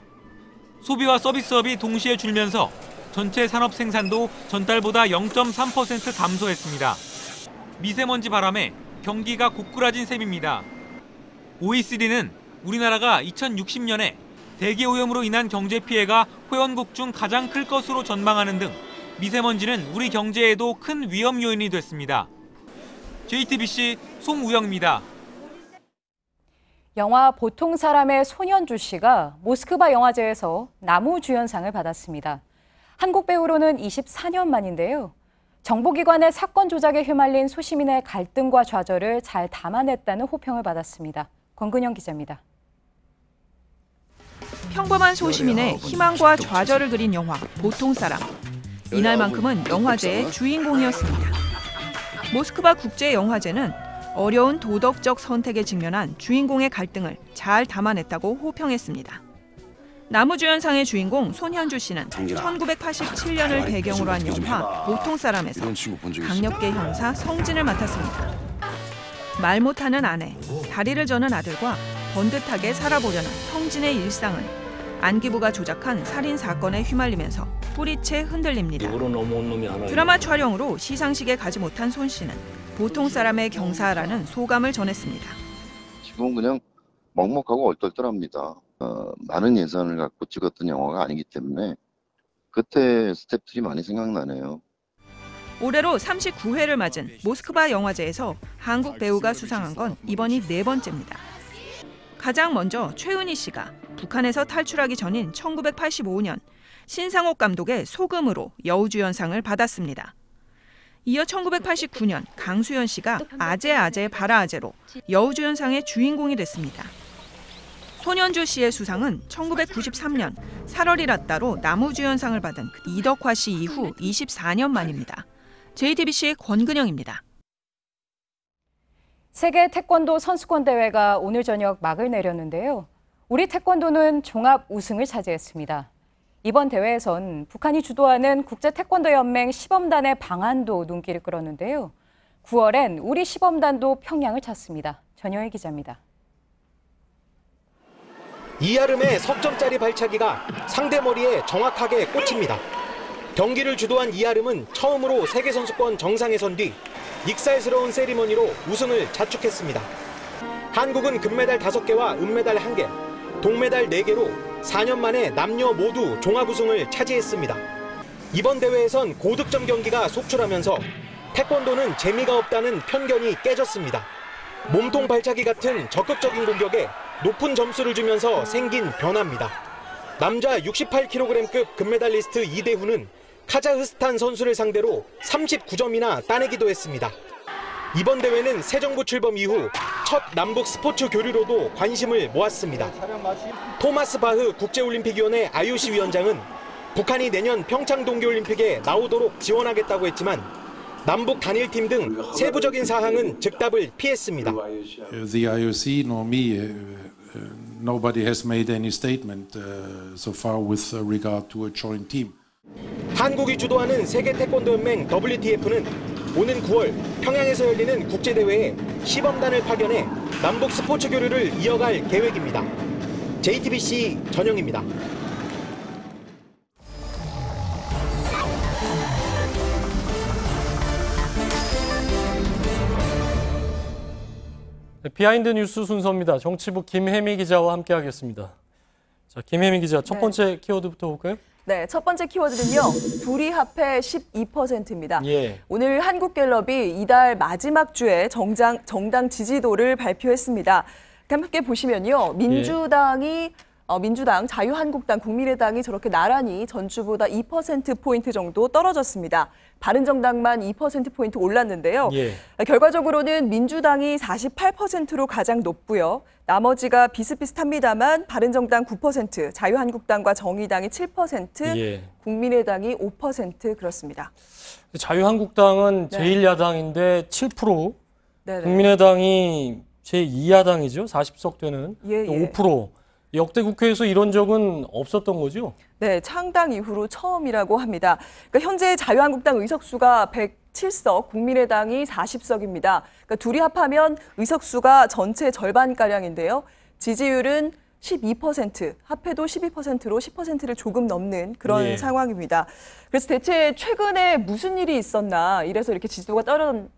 소비와 서비스업이 동시에 줄면서 전체 산업 생산도 전달보다 0.3% 감소했습니다. 미세먼지 바람에 경기가 고꾸라진 셈입니다. OECD는 우리나라가 2060년에 대기오염으로 인한 경제 피해가 회원국 중 가장 클 것으로 전망하는 등 미세먼지는 우리 경제에도 큰 위험 요인이 됐습니다. JTBC 송우영입니다. 영화 보통 사람의 손현주 씨가 모스크바 영화제에서 나무주연상을 받았습니다. 한국 배우로는 24년 만인데요. 정보기관의 사건 조작에 휘말린 소시민의 갈등과 좌절을 잘 담아냈다는 호평을 받았습니다. 권근영 기자입니다. 평범한 소시민의 희망과 좌절을 그린 영화 보통 사람. 이날만큼은 영화제의 주인공이었습니다. 모스크바 국제영화제는 어려운 도덕적 선택에 직면한 주인공의 갈등을 잘 담아냈다고 호평했습니다. 나무주연상의 주인공 손현주 씨는 1987년을 배경으로 한 영화 보통 사람에서 강력계 형사 성진을 맡았습니다. 말 못하는 아내, 다리를 저는 아들과 번듯하게 살아보려는 성진의 일상은 안기부가 조작한 살인 사건에 휘말리면서 뿌리채 흔들립니다. 드라마 촬영으로 시상식에 가지 못한 손 씨는 보통 사람의 경사라는 소감을 전했습니다. 지금은 그냥 먹먹하고 얼떨떨합니다. 많은 예산을 갖고 찍었던 영화가 아니기 때문에 그때 스태프들이 많이 생각나네요. 올해로 39회를 맞은 모스크바 영화제에서 한국 배우가 수상한 건 이번이 4번째입니다. 가장 먼저 최은희 씨가 북한에서 탈출하기 전인 1985년 신상옥 감독의 소금으로 여우주연상을 받았습니다. 이어 1989년 강수연 씨가 아재 바라아재로 여우주연상의 주인공이 됐습니다. 손현주 씨의 수상은 1993년 살얼이랐다로 나무주연상을 받은 이덕화 씨 이후 24년 만입니다. JTBC 권근영입니다. 세계 태권도 선수권 대회가 오늘 저녁 막을 내렸는데요. 우리 태권도는 종합 우승을 차지했습니다. 이번 대회에선 북한이 주도하는 국제태권도연맹 시범단의 방한도 눈길을 끌었는데요. 9월엔 우리 시범단도 평양을 찾습니다. 전효희 기자입니다. 이아름의 석점짜리 발차기가 상대 머리에 정확하게 꽂힙니다. 경기를 주도한 이아름은 처음으로 세계선수권 정상에 선 뒤 익살스러운 세리머니로 우승을 자축했습니다. 한국은 금메달 5개와 은메달 1개, 동메달 4개로 4년 만에 남녀 모두 종합 우승을 차지했습니다. 이번 대회에선 고득점 경기가 속출하면서 태권도는 재미가 없다는 편견이 깨졌습니다. 몸통 발차기 같은 적극적인 공격에 높은 점수를 주면서 생긴 변화입니다. 남자 68kg급 금메달리스트 이대훈은 카자흐스탄 선수를 상대로 39점이나 따내기도 했습니다. 이번 대회는 새 정부 출범 이후 첫 남북 스포츠 교류로도 관심을 모았습니다. 토마스 바흐 국제올림픽위원회 IOC 위원장은 북한이 내년 평창 동계올림픽에 나오도록 지원하겠다고 했지만 남북 단일팀 등 세부적인 사항은 즉답을 피했습니다. The IOC nor me, nobody has made any statement so far with regard to a joint team. 한국이 주도하는 세계 태권도 연맹 WTF는 오는 9월 평양에서 열리는 국제대회에 시범단을 파견해 남북 스포츠 교류를 이어갈 계획입니다. JTBC 전영입니다. 비하인드 뉴스 순서입니다. 정치부 김혜미 기자와 함께하겠습니다. 자, 김혜미 기자, 첫 번째 키워드부터 볼까요? 네, 첫 번째 키워드는요. 둘이 합해 12%입니다. 예. 오늘 한국갤럽이 이달 마지막 주에 정당 지지도를 발표했습니다. 함께 보시면요. 민주당이 민주당, 자유한국당, 국민의당이 저렇게 나란히 전주보다 2%포인트 정도 떨어졌습니다. 바른정당만 2%포인트 올랐는데요. 예. 결과적으로는 민주당이 48%로 가장 높고요. 나머지가 비슷비슷합니다만 바른정당 9%, 자유한국당과 정의당이 7%, 예. 국민의당이 5% 그렇습니다. 자유한국당은 네. 제1야당인데 7%, 네네. 국민의당이 제2야당이죠. 40석 되는 예, 예. 5%. 역대 국회에서 이런 적은 없었던 거죠? 네, 창당 이후로 처음이라고 합니다. 그러니까 현재 자유한국당 의석수가 107석, 국민의당이 40석입니다. 그러니까 둘이 합하면 의석수가 전체 절반가량인데요. 지지율은 12%, 합해도 12%로 10%를 조금 넘는 그런 예. 상황입니다. 그래서 대체 최근에 무슨 일이 있었나, 이래서 이렇게 지지도가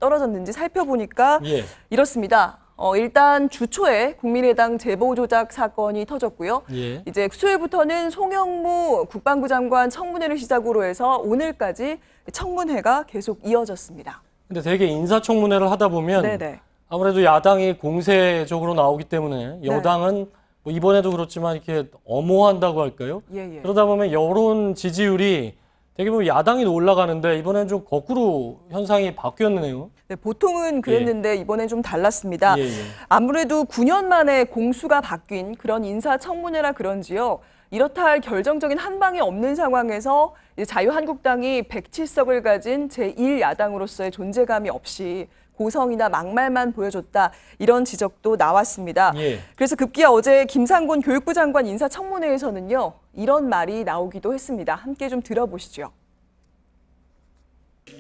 떨어졌는지 살펴보니까 예. 이렇습니다. 일단 주초에 국민의당 제보 조작 사건이 터졌고요. 예. 이제 수요일부터는 송영무 국방부 장관 청문회를 시작으로 해서 오늘까지 청문회가 계속 이어졌습니다. 근데 되게 인사청문회를 하다 보면 네네. 아무래도 야당이 공세적으로 나오기 때문에 여당은 뭐 이번에도 그렇지만 이렇게 엄호한다고 할까요? 예, 예. 그러다 보면 여론 지지율이 되게 보면 야당이 올라가는데 이번엔 좀 거꾸로 현상이 바뀌었네요. 네, 보통은 그랬는데 이번엔 좀 달랐습니다. 예, 예. 아무래도 9년 만에 공수가 바뀐 그런 인사청문회라 그런지요. 이렇다 할 결정적인 한 방이 없는 상황에서 이제 자유한국당이 107석을 가진 제1야당으로서의 존재감이 없이 고성이나 막말만 보여줬다, 이런 지적도 나왔습니다. 예. 그래서 급기야 어제 김상곤 교육부 장관 인사청문회에서는요, 이런 말이 나오기도 했습니다. 함께 좀 들어보시죠.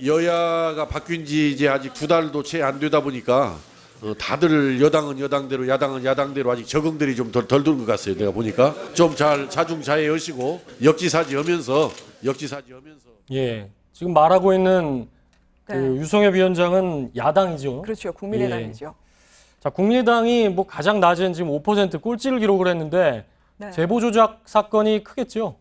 여야가 바뀐 지 이제 아직 2달도 채 안 되다 보니까 다들 여당은 여당대로 야당은 야당대로 아직 적응들이 좀 덜 된 것 같아요. 내가 보니까 좀 잘 자중자애하시고 역지사지하면서 예. 지금 말하고 있는 네. 그 유성엽 위원장은 야당이죠. 그렇죠. 국민의당이죠. 예. 자, 국민의당이 뭐 가장 낮은 지금 5% 꼴찌를 기록을 했는데 네. 제보 조작 사건이 크겠죠.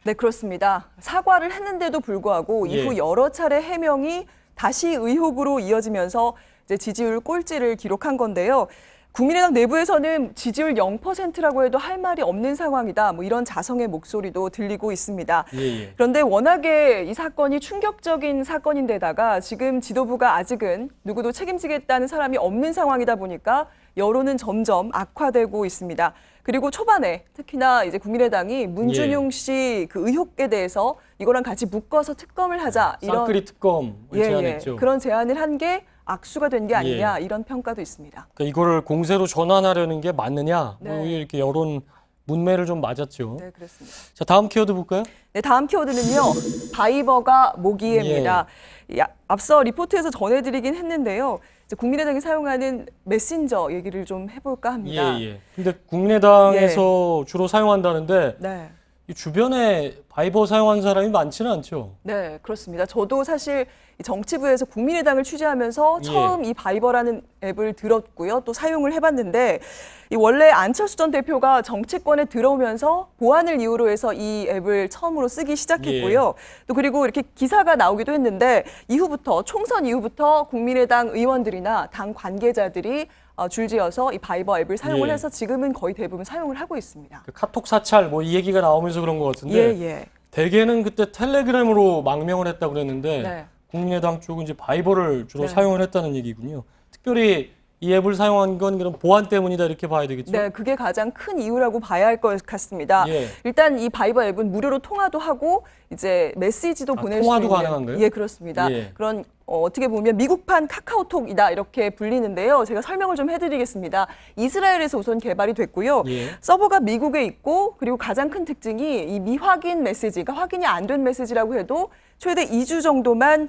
네, 그렇습니다. 사과를 했는데도 불구하고 이후 여러 차례 해명이 다시 의혹으로 이어지면서 이제 지지율 꼴찌를 기록한 건데요. 국민의당 내부에서는 지지율 0%라고 해도 할 말이 없는 상황이다, 뭐 이런 자성의 목소리도 들리고 있습니다. 예. 그런데 워낙에 이 사건이 충격적인 사건인데다가 지금 지도부가 아직은 누구도 책임지겠다는 사람이 없는 상황이다 보니까 여론은 점점 악화되고 있습니다. 그리고 초반에 특히나 이제 국민의당이 문준용 씨 그 의혹에 대해서 이거랑 같이 묶어서 특검을 하자, 이런 쌍끌이 특검을 제안했죠. 그런 제안을 한 게 악수가 된 게 아니냐, 이런 평가도 있습니다. 그러니까 이거를 공세로 전환하려는 게 맞느냐, 네. 뭐 이렇게 여론 문매를 좀 맞았죠. 네, 그렇습니다. 자, 다음 키워드 볼까요? 네, 다음 키워드는요, 바이버가 모기입니다. 앞서 리포트에서 전해드리긴 했는데요. 이제 국민의당이 사용하는 메신저 얘기를 좀 해볼까 합니다. 예. 근데 국민의당에서 주로 사용한다는데 네. 이 주변에 바이버 사용하는 사람이 많지는 않죠. 네, 그렇습니다. 저도 사실 정치부에서 국민의당을 취재하면서 처음 이 바이버라는 앱을 들었고요. 또 사용을 해봤는데, 이 원래 안철수 전 대표가 정치권에 들어오면서 보안을 이유로 해서 이 앱을 처음으로 쓰기 시작했고요. 또 그리고 이렇게 기사가 나오기도 했는데, 이후부터 총선 이후부터 국민의당 의원들이나 당 관계자들이 줄지어서 이 바이버 앱을 사용을 해서 지금은 거의 대부분 사용을 하고 있습니다. 그 카톡 사찰 뭐 이 얘기가 나오면서 그런 것 같은데 대개는 그때 텔레그램으로 망명을 했다고 그랬는데 국민의당 쪽은 이제 바이버를 주로 사용을 했다는 얘기군요. 특별히 이 앱을 사용한 건 그런 보안 때문이다, 이렇게 봐야 되겠죠? 네, 그게 가장 큰 이유라고 봐야 할 것 같습니다. 일단 이 바이버 앱은 무료로 통화도 하고 이제 메시지도 보낼 수 있는. 통화도 가능한가요? 예, 그렇습니다. 그런 어떻게 보면 미국판 카카오톡이다, 이렇게 불리는데요. 제가 설명을 좀 해드리겠습니다. 이스라엘에서 우선 개발이 됐고요. 서버가 미국에 있고, 그리고 가장 큰 특징이 이 미확인 메시지, 그러니까 확인이 안 된 메시지라고 해도 최대 2주 정도만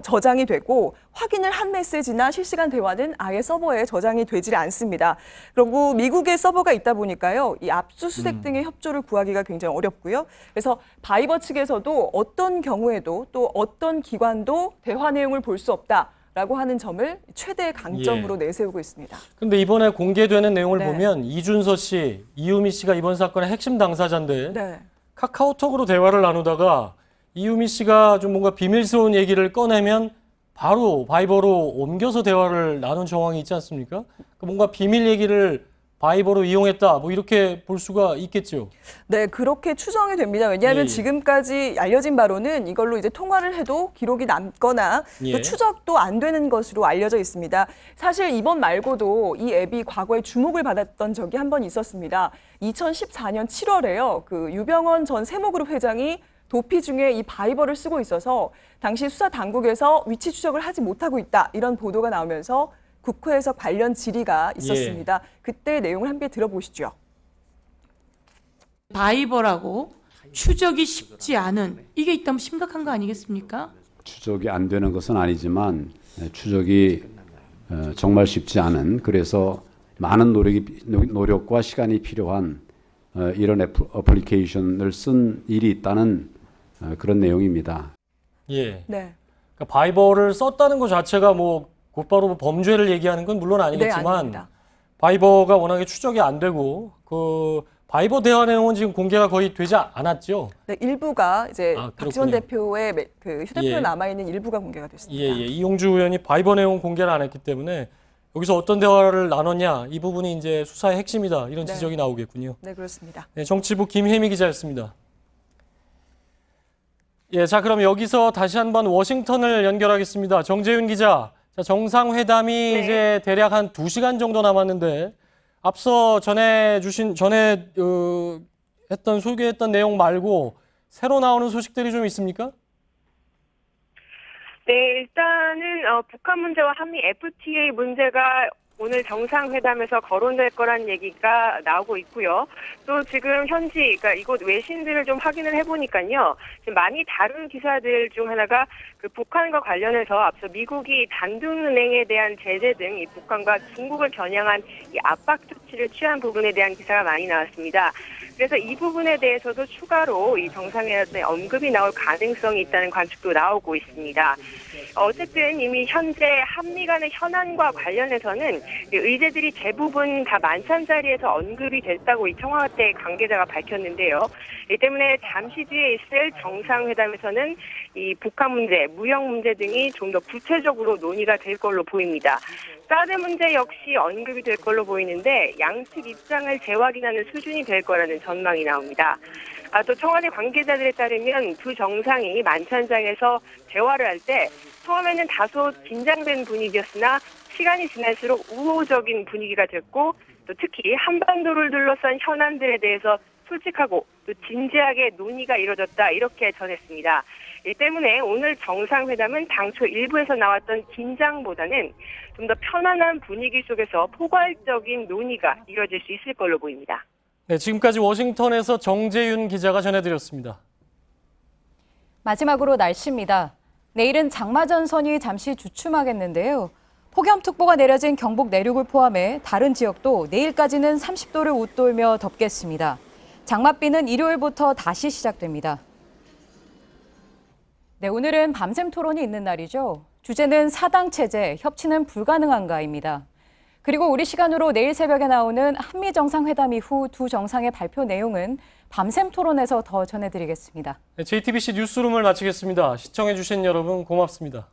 저장이 되고, 확인을 한 메시지나 실시간 대화는 아예 서버에 저장이 되질 않습니다. 그리고 미국에 서버가 있다 보니까요, 이 압수수색 등의 협조를 구하기가 굉장히 어렵고요. 그래서 바이버 측에서도 어떤 경우에도 또 어떤 기관도 대화 내용을 볼 수 없다라고 하는 점을 최대 강점으로 내세우고 있습니다. 그런데 이번에 공개되는 내용을 보면 이준서 씨, 이유미 씨가 이번 사건의 핵심 당사자인데 카카오톡으로 대화를 나누다가 이유미 씨가 좀 뭔가 비밀스러운 얘기를 꺼내면 바로 바이버로 옮겨서 대화를 나눈 정황이 있지 않습니까? 뭔가 비밀 얘기를 바이버로 이용했다. 뭐 이렇게 볼 수가 있겠죠. 네, 그렇게 추정이 됩니다. 왜냐하면 예. 지금까지 알려진 바로는 이걸로 이제 통화를 해도 기록이 남거나 예. 또 추적도 안 되는 것으로 알려져 있습니다. 사실 이번 말고도 이 앱이 과거에 주목을 받았던 적이 한 번 있었습니다. 2014년 7월에요. 그 유병헌 전 세모그룹 회장이 도피 중에 이 바이버를 쓰고 있어서 당시 수사 당국에서 위치 추적을 하지 못하고 있다. 이런 보도가 나오면서 국회에서 관련 질의가 있었습니다. 그때 내용을 함께 들어보시죠. 바이버라고 추적이 쉽지 않은 이게 있다면 심각한 거 아니겠습니까? 추적이 안 되는 것은 아니지만 추적이 정말 쉽지 않은 그래서 많은 노력과 시간이 필요한 이런 어플리케이션을 쓴 일이 있다는 그런 내용입니다. 예. 네. 그러니까 바이버를 썼다는 것 자체가 뭐 곧바로 범죄를 얘기하는 건 물론 아니겠지만 네, 바이버가 워낙에 추적이 안 되고 그 바이버 대화 내용은 지금 공개가 거의 되지 않았죠. 네, 일부가 이제 박지원 그렇군요. 대표의 그 휴대폰에 예. 남아 있는 일부가 공개가 됐습니다. 예. 이용주 의원이 바이버 내용 공개를 안 했기 때문에 여기서 어떤 대화를 나눴냐 이 부분이 이제 수사의 핵심이다 이런 네. 지적이 나오겠군요. 네, 그렇습니다. 네, 정치부 김혜미 기자였습니다. 예, 자 그럼 여기서 다시 한번 워싱턴을 연결하겠습니다. 정재윤 기자. 자, 정상회담이 이제 대략 한 2시간 정도 남았는데 앞서 소개했던 내용 말고 새로 나오는 소식들이 좀 있습니까? 네, 일단은 북한 문제와 한미 FTA 문제가 오늘 정상회담에서 거론될 거란 얘기가 나오고 있고요. 또 지금 현지, 그러니까 이곳 외신들을 좀 확인을 해보니까요. 지금 많이 다른 기사들 중 하나가 그 북한과 관련해서 앞서 미국이 단둥은행에 대한 제재 등 이 북한과 중국을 겨냥한 이 압박 조치를 취한 부분에 대한 기사가 많이 나왔습니다. 그래서 이 부분에 대해서도 추가로 이 정상회담에 언급이 나올 가능성이 있다는 관측도 나오고 있습니다. 어쨌든 이미 현재 한미 간의 현안과 관련해서는 의제들이 대부분 다 만찬 자리에서 언급이 됐다고 이 청와대 관계자가 밝혔는데요. 이 때문에 잠시 뒤에 있을 정상회담에서는 이 북한 문제, 무역 문제 등이 좀 더 구체적으로 논의가 될 걸로 보입니다. 사드 문제 역시 언급이 될 걸로 보이는데 양측 입장을 재확인하는 수준이 될 거라는 전망이 나옵니다. 또 청와대 관계자들에 따르면 두 정상이 만찬장에서 대화를 할 때 처음에는 다소 긴장된 분위기였으나 시간이 지날수록 우호적인 분위기가 됐고 또 특히 한반도를 둘러싼 현안들에 대해서 솔직하고 또 진지하게 논의가 이뤄졌다 이렇게 전했습니다. 이 때문에 오늘 정상회담은 당초 일부에서 나왔던 긴장보다는 좀 더 편안한 분위기 속에서 포괄적인 논의가 이뤄질 수 있을 걸로 보입니다. 네, 지금까지 워싱턴에서 정재윤 기자가 전해드렸습니다. 마지막으로 날씨입니다. 내일은 장마전선이 잠시 주춤하겠는데요. 폭염특보가 내려진 경북 내륙을 포함해 다른 지역도 내일까지는 30도를 웃돌며 덥겠습니다. 장맛비는 일요일부터 다시 시작됩니다. 네, 오늘은 밤샘 토론이 있는 날이죠. 주제는 사당 체제, 협치는 불가능한가입니다. 그리고 우리 시간으로 내일 새벽에 나오는 한미 정상회담 이후 두 정상의 발표 내용은 밤샘 토론에서 더 전해드리겠습니다. 네, JTBC 뉴스룸을 마치겠습니다. 시청해주신 여러분 고맙습니다.